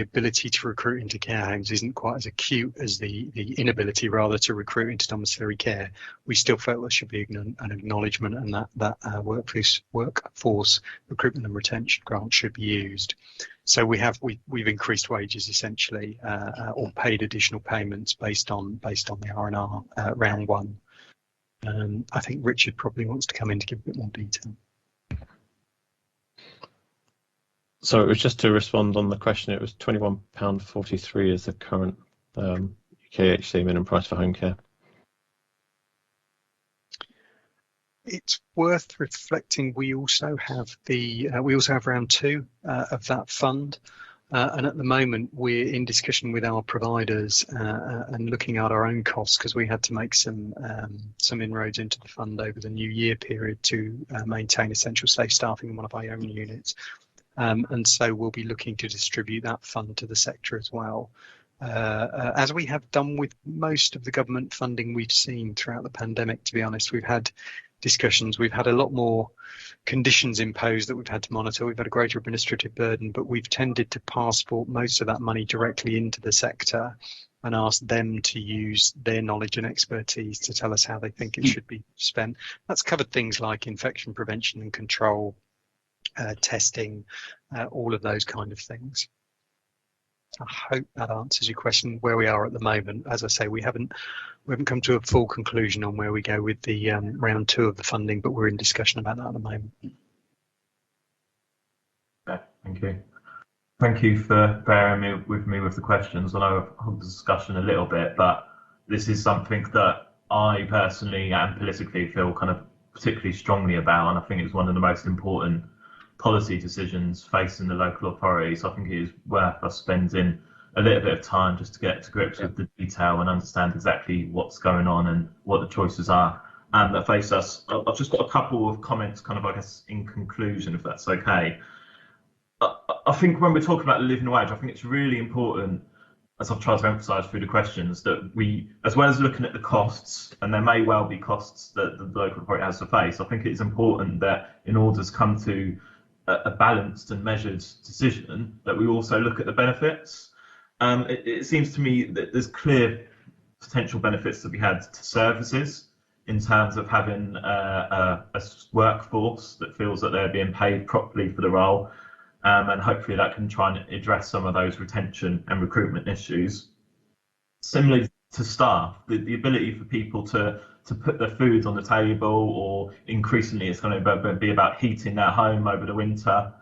ability to recruit into care homes isn't quite as acute as the inability rather to recruit into domiciliary care, we still felt there should be an acknowledgement, and that workforce recruitment and retention grant should be used. So we've increased wages essentially, or paid additional payments based on the R&R round one. I think Richard probably wants to come in to give a bit more detail. So it was just to respond on the question. It was £21.43 is the current UKHC minimum price for home care. It's worth reflecting. We also have round 2 of that fund, and at the moment we're in discussion with our providers and looking at our own costs, because we had to make some inroads into the fund over the new year period to maintain essential safe staffing in one of our own units. And so we'll be looking to distribute that fund to the sector as well. As we have done with most of the government funding we've seen throughout the pandemic, to be honest, we've had discussions. We've had a lot more conditions imposed that we've had to monitor. We've had a greater administrative burden, but we've tended to passport most of that money directly into the sector and ask them to use their knowledge and expertise to tell us how they think it should be spent. That's covered things like infection prevention and control, testing, all of those kind of things. I hope that answers your question where we are at the moment. As I say, we haven't come to a full conclusion on where we go with the round 2 of the funding, but we're in discussion about that at the moment. Okay, thank you. Thank you for bearing with me with the questions. I know I've held the discussion a little bit, but this is something that I personally and politically feel kind of particularly strongly about, and I think it's one of the most important policy decisions facing the local authorities. I think it is worth us spending a little bit of time just to get to grips with the detail and understand exactly what's going on and what the choices are that face us. I've just got a couple of comments, kind of, I guess, in conclusion, if that's okay. I think when we're talking about the living wage, I think it's really important, as I've tried to emphasise through the questions, that we, as well as looking at the costs, and there may well be costs that the local authority has to face, I think it is important that in order to come to a balanced and measured decision, that we also look at the benefits. It seems to me that there's clear potential benefits to be had to services in terms of having a workforce that feels that they're being paid properly for the role. And hopefully that can try and address some of those retention and recruitment issues. Similarly to staff, the ability for people to put their food on the table, or increasingly it's going to be about heating their home over the winter.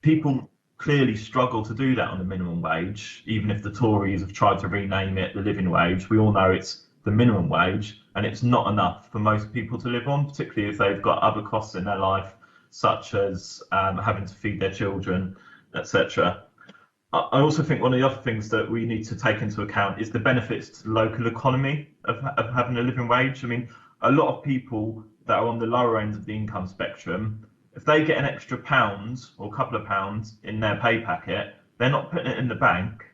People clearly struggle to do that on the minimum wage, even if the Tories have tried to rename it the living wage. We all know it's the minimum wage, and it's not enough for most people to live on, particularly if they've got other costs in their life, such as having to feed their children, etc. I also think one of the other things that we need to take into account is the benefits to the local economy of having a living wage. I mean, a lot of people that are on the lower end of the income spectrum, if they get an extra £1 or a couple of pounds in their pay packet, they're not putting it in the bank.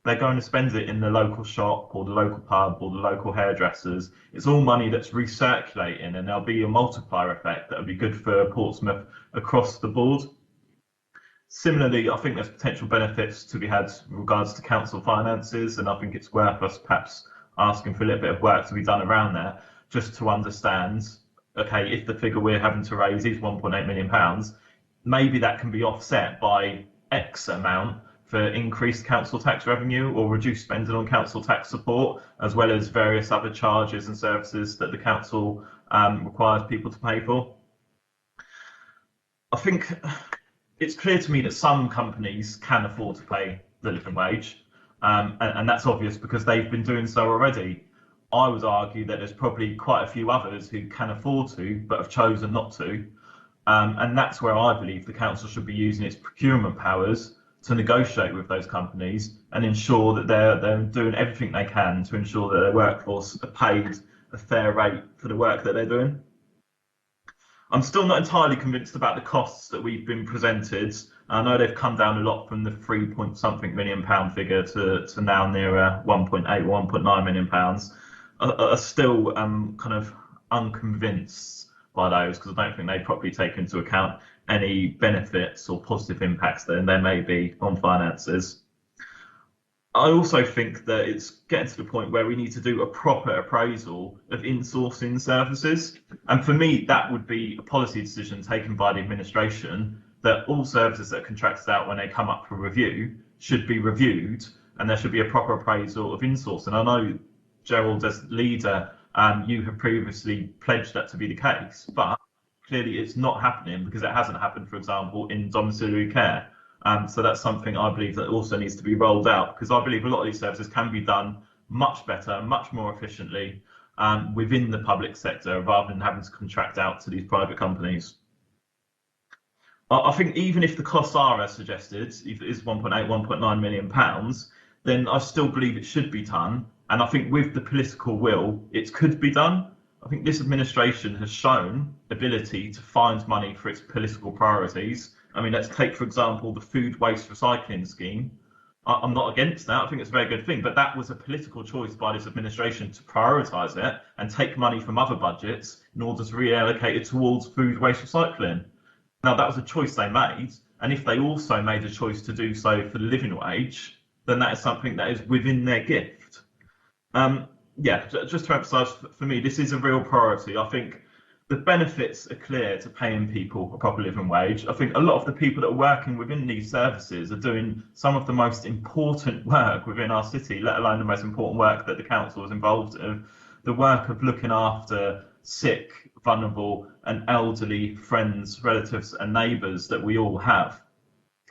They're going to spend it in the local shop or the local pub or the local hairdressers. It's all money that's recirculating, and there'll be a multiplier effect that will be good for Portsmouth across the board. Similarly, I think there's potential benefits to be had in regards to council finances, and I think it's worth us perhaps asking for a little bit of work to be done around there, just to understand, okay, if the figure we're having to raise is £1.8 million, maybe that can be offset by X amount for increased council tax revenue or reduced spending on council tax support, as well as various other charges and services that the council requires people to pay for. I think it's clear to me that some companies can afford to pay the living wage, and that's obvious because they've been doing so already. I would argue that there's probably quite a few others who can afford to but have chosen not to, and that's where I believe the council should be using its procurement powers to negotiate with those companies and ensure that they're doing everything they can to ensure that their workforce are paid a fair rate for the work that they're doing. I'm still not entirely convinced about the costs that we've been presented. I know they've come down a lot from the £3-point-something million figure to now nearer 1.8 or 1.9 million pounds. Are still kind of unconvinced by those, because I don't think they properly take into account any benefits or positive impacts that there may be on finances. I also think that it's getting to the point where we need to do a proper appraisal of insourcing services. And for me, that would be a policy decision taken by the administration, that all services that are contracted out when they come up for review should be reviewed, and there should be a proper appraisal of insourcing. I know, Gerald, as leader, you have previously pledged that to be the case, but clearly it's not happening because it hasn't happened, for example, in domiciliary care. So that's something I believe that also needs to be rolled out, because I believe a lot of these services can be done much better, much more efficiently within the public sector, rather than having to contract out to these private companies. I think even if the costs are as suggested, if it is 1.8, 1.9 million pounds, then I still believe it should be done. And I think with the political will, it could be done. I think this administration has shown ability to find money for its political priorities. I mean, let's take, for example, the food waste recycling scheme. I'm not against that. I think it's a very good thing, but that was a political choice by this administration to prioritise it and take money from other budgets in order to reallocate it towards food waste recycling. Now, that was a choice they made, and if they also made a choice to do so for the living wage, then that is something that is within their gift. Yeah, just to emphasise, for me, this is a real priority. I think the benefits are clear to paying people a proper living wage. I think a lot of the people that are working within these services are doing some of the most important work within our city, let alone the most important work that the council is involved in. The work of looking after sick, vulnerable and elderly friends, relatives and neighbours that we all have.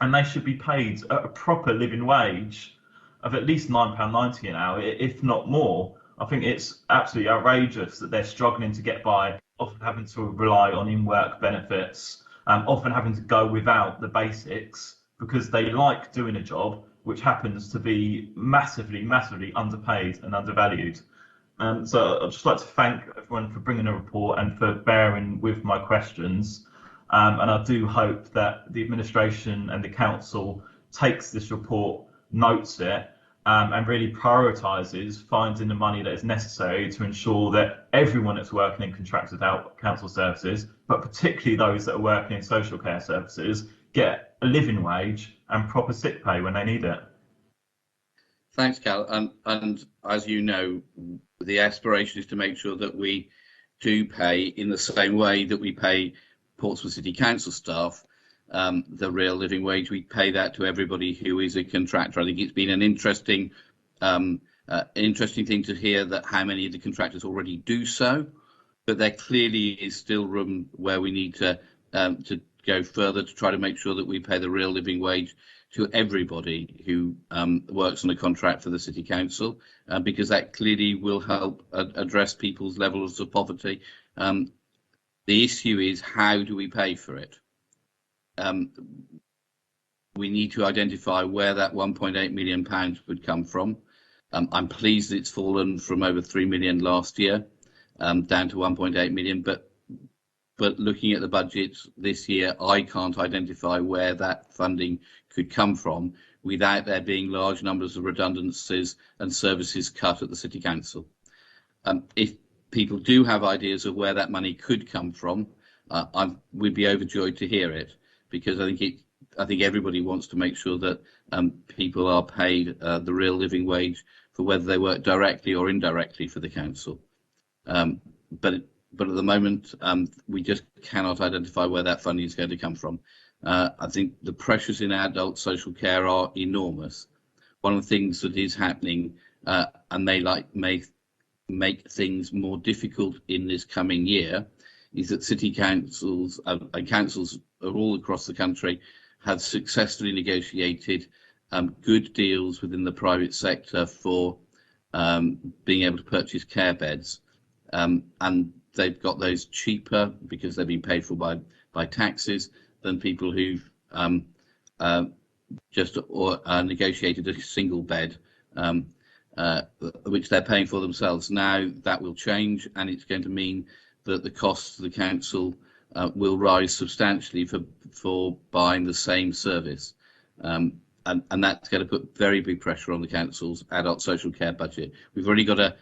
and they should be paid a proper living wage of at least £9.90 an hour, if not more. I think it's absolutely outrageous that they're struggling to get by, often having to rely on in-work benefits, often having to go without the basics because they like doing a job which happens to be massively, massively underpaid and undervalued. So I'd just like to thank everyone for bringing a report and for bearing with my questions. And I do hope that the administration and the council takes this report, notes it, and really prioritises finding the money that is necessary to ensure that everyone that's working in contracted out council services, but particularly those that are working in social care services, get a living wage and proper sick pay when they need it. Thanks, Cal. And as you know, the aspiration is to make sure that we do pay in the same way that we pay Portsmouth City Council staff the real living wage. We pay that to everybody who is a contractor. I think it's been an interesting thing to hear that how many of the contractors already do so, but there clearly is still room where we need to go further to try to make sure that we pay the real living wage to everybody who works on a contract for the City Council, because that clearly will help address people's levels of poverty. The issue is, how do we pay for it? We need to identify where that £1.8 million would come from. I'm pleased it's fallen from over 3 million last year down to 1.8 million, but looking at the budgets this year, I can't identify where that funding could come from without there being large numbers of redundancies and services cut at the City Council. If people do have ideas of where that money could come from, we'd be overjoyed to hear it, because I think everybody wants to make sure that people are paid the real living wage for whether they work directly or indirectly for the council. But at the moment, we just cannot identify where that funding is going to come from. I think the pressures in adult social care are enormous. One of the things that is happening, and may make things more difficult in this coming year, is that city councils and councils all across the country have successfully negotiated good deals within the private sector for being able to purchase care beds, and they've got those cheaper because they've been paid for by taxes than people who've just negotiated a single bed, which they're paying for themselves. Now that will change, and it's going to mean that the costs to the council will rise substantially for buying the same service, and that's going to put very big pressure on the council's adult social care budget. We've already got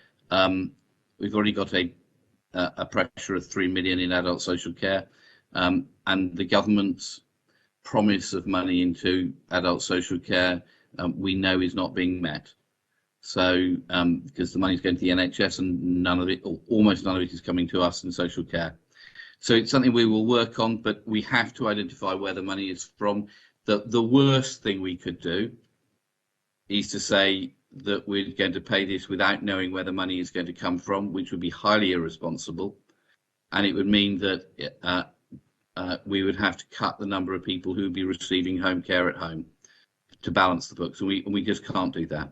a pressure of 3 million in adult social care, and the government's promise of money into adult social care we know is not being met. So because the money is going to the NHS and none of it, or almost none of it, is coming to us in social care. So it's something we will work on, but we have to identify where the money is from. The worst thing we could do is to say that we're going to pay this without knowing where the money is going to come from, which would be highly irresponsible, and it would mean that we would have to cut the number of people who would be receiving home care at home to balance the books, and we just can't do that.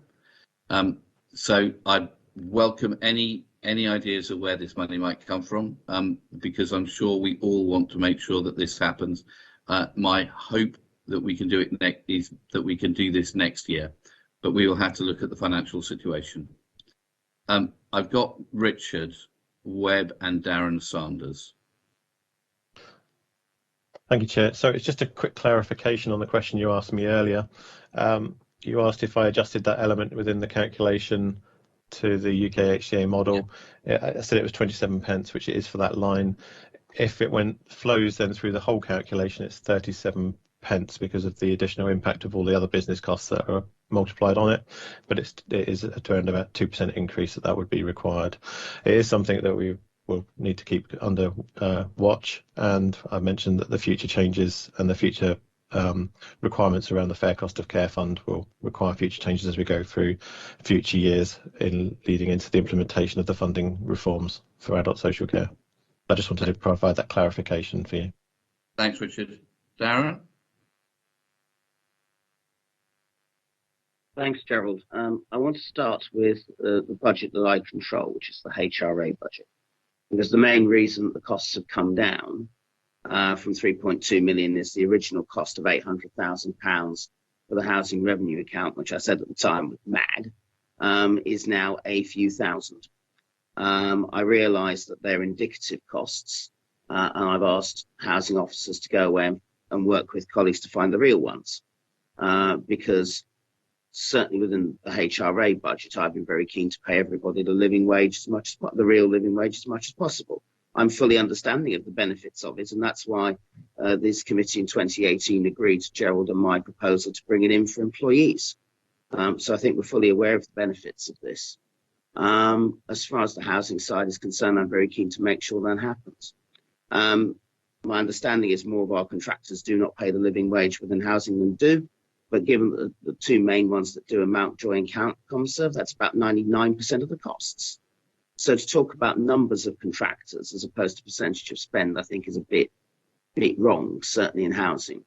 So I welcome any ideas of where this money might come from, because I'm sure we all want to make sure that this happens. My hope that we can do it is that we can do this next year, but we will have to look at the financial situation. I've got Richard, Webb and Darren Sanders. Thank you, Chair. So it's just a quick clarification on the question you asked me earlier. You asked if I adjusted that element within the calculation to the UK HCA model. Yeah. I said it was 27 pence, which it is for that line. If it flows then through the whole calculation, it's 37 pence because of the additional impact of all the other business costs that are multiplied on it. But it is around about 2% increase that would be required. It is something that we will need to keep under watch, and I mentioned that the future changes and the future requirements around the fair cost of care fund will require future changes as we go through future years in leading into the implementation of the funding reforms for adult social care. I just wanted to provide that clarification for you. Thanks, Richard. Darren? Thanks, Gerald. I want to start with the budget that I control, which is the HRA budget, because the main reason the costs have come down from 3.2 million is the original cost of £800,000 for the housing revenue account, which I said at the time was mad, is now a few thousand. I realise that they're indicative costs, and I've asked housing officers to go away and work with colleagues to find the real ones, because certainly within the HRA budget, I've been very keen to pay everybody the living wage as much as the real living wage as much as possible. I'm fully understanding of the benefits of it, and that's why this committee in 2018 agreed to Gerald and my proposal to bring it in for employees. So I think we're fully aware of the benefits of this. As far as the housing side is concerned, I'm very keen to make sure that happens. My understanding is more of our contractors do not pay the living wage within housing than do, but given the two main ones that do, Mountjoy and ComServe, that's about 99% of the costs. So to talk about numbers of contractors as opposed to percentage of spend, I think is a bit wrong, certainly in housing.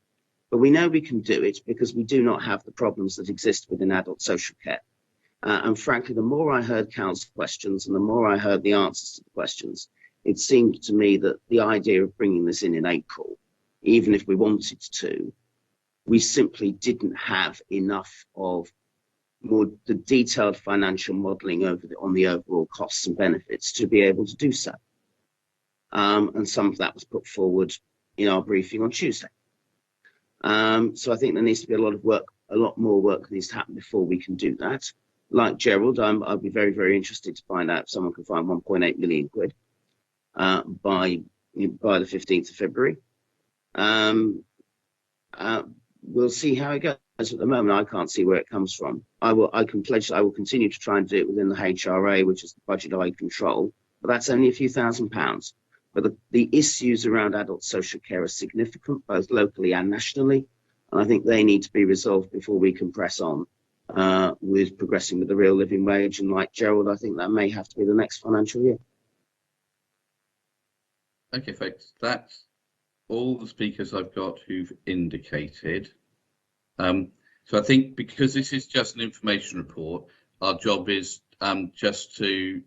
But we know we can do it because we do not have the problems that exist within adult social care. And frankly, the more I heard council questions and the more I heard the answers to the questions, it seemed to me that the idea of bringing this in April, even if we wanted to, we simply didn't have enough of the detailed financial modelling on the overall costs and benefits to be able to do so. And some of that was put forward in our briefing on Tuesday. So I think there needs to be a lot more work that needs to happen before we can do that. Like Gerald, I'd be very, very interested to find out if someone can find 1.8 million quid by the 15th of February. We'll see how it goes. At the moment, I can't see where it comes from. I can pledge I will continue to try and do it within the HRA, which is the budget I control, but that's only a few £1,000s. But the issues around adult social care are significant, both locally and nationally, and I think they need to be resolved before we can press on with progressing with the real living wage. And like Gerald, I think that may have to be the next financial year. Okay, folks, that's all the speakers I've got who've indicated. So I think because this is just an information report, our job is just to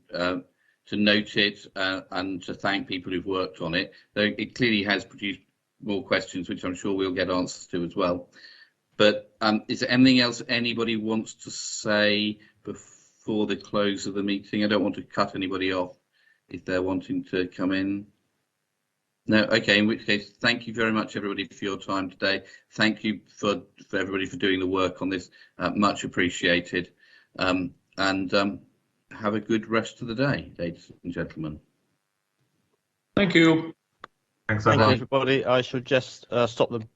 note it and to thank people who've worked on it. Though it clearly has produced more questions, which I'm sure we'll get answers to as well. But is there anything else anybody wants to say before the close of the meeting? I don't want to cut anybody off if they're wanting to come in. No, okay, in which case, thank you very much, everybody, for your time today. Thank you for everybody for doing the work on this. Much appreciated. And have a good rest of the day, ladies and gentlemen. Thank you. Thanks, Thank you, everyone. everybody. I shall just stop the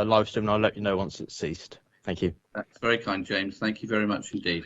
live stream and I'll let you know once it's ceased. Thank you. That's very kind, James. Thank you very much indeed.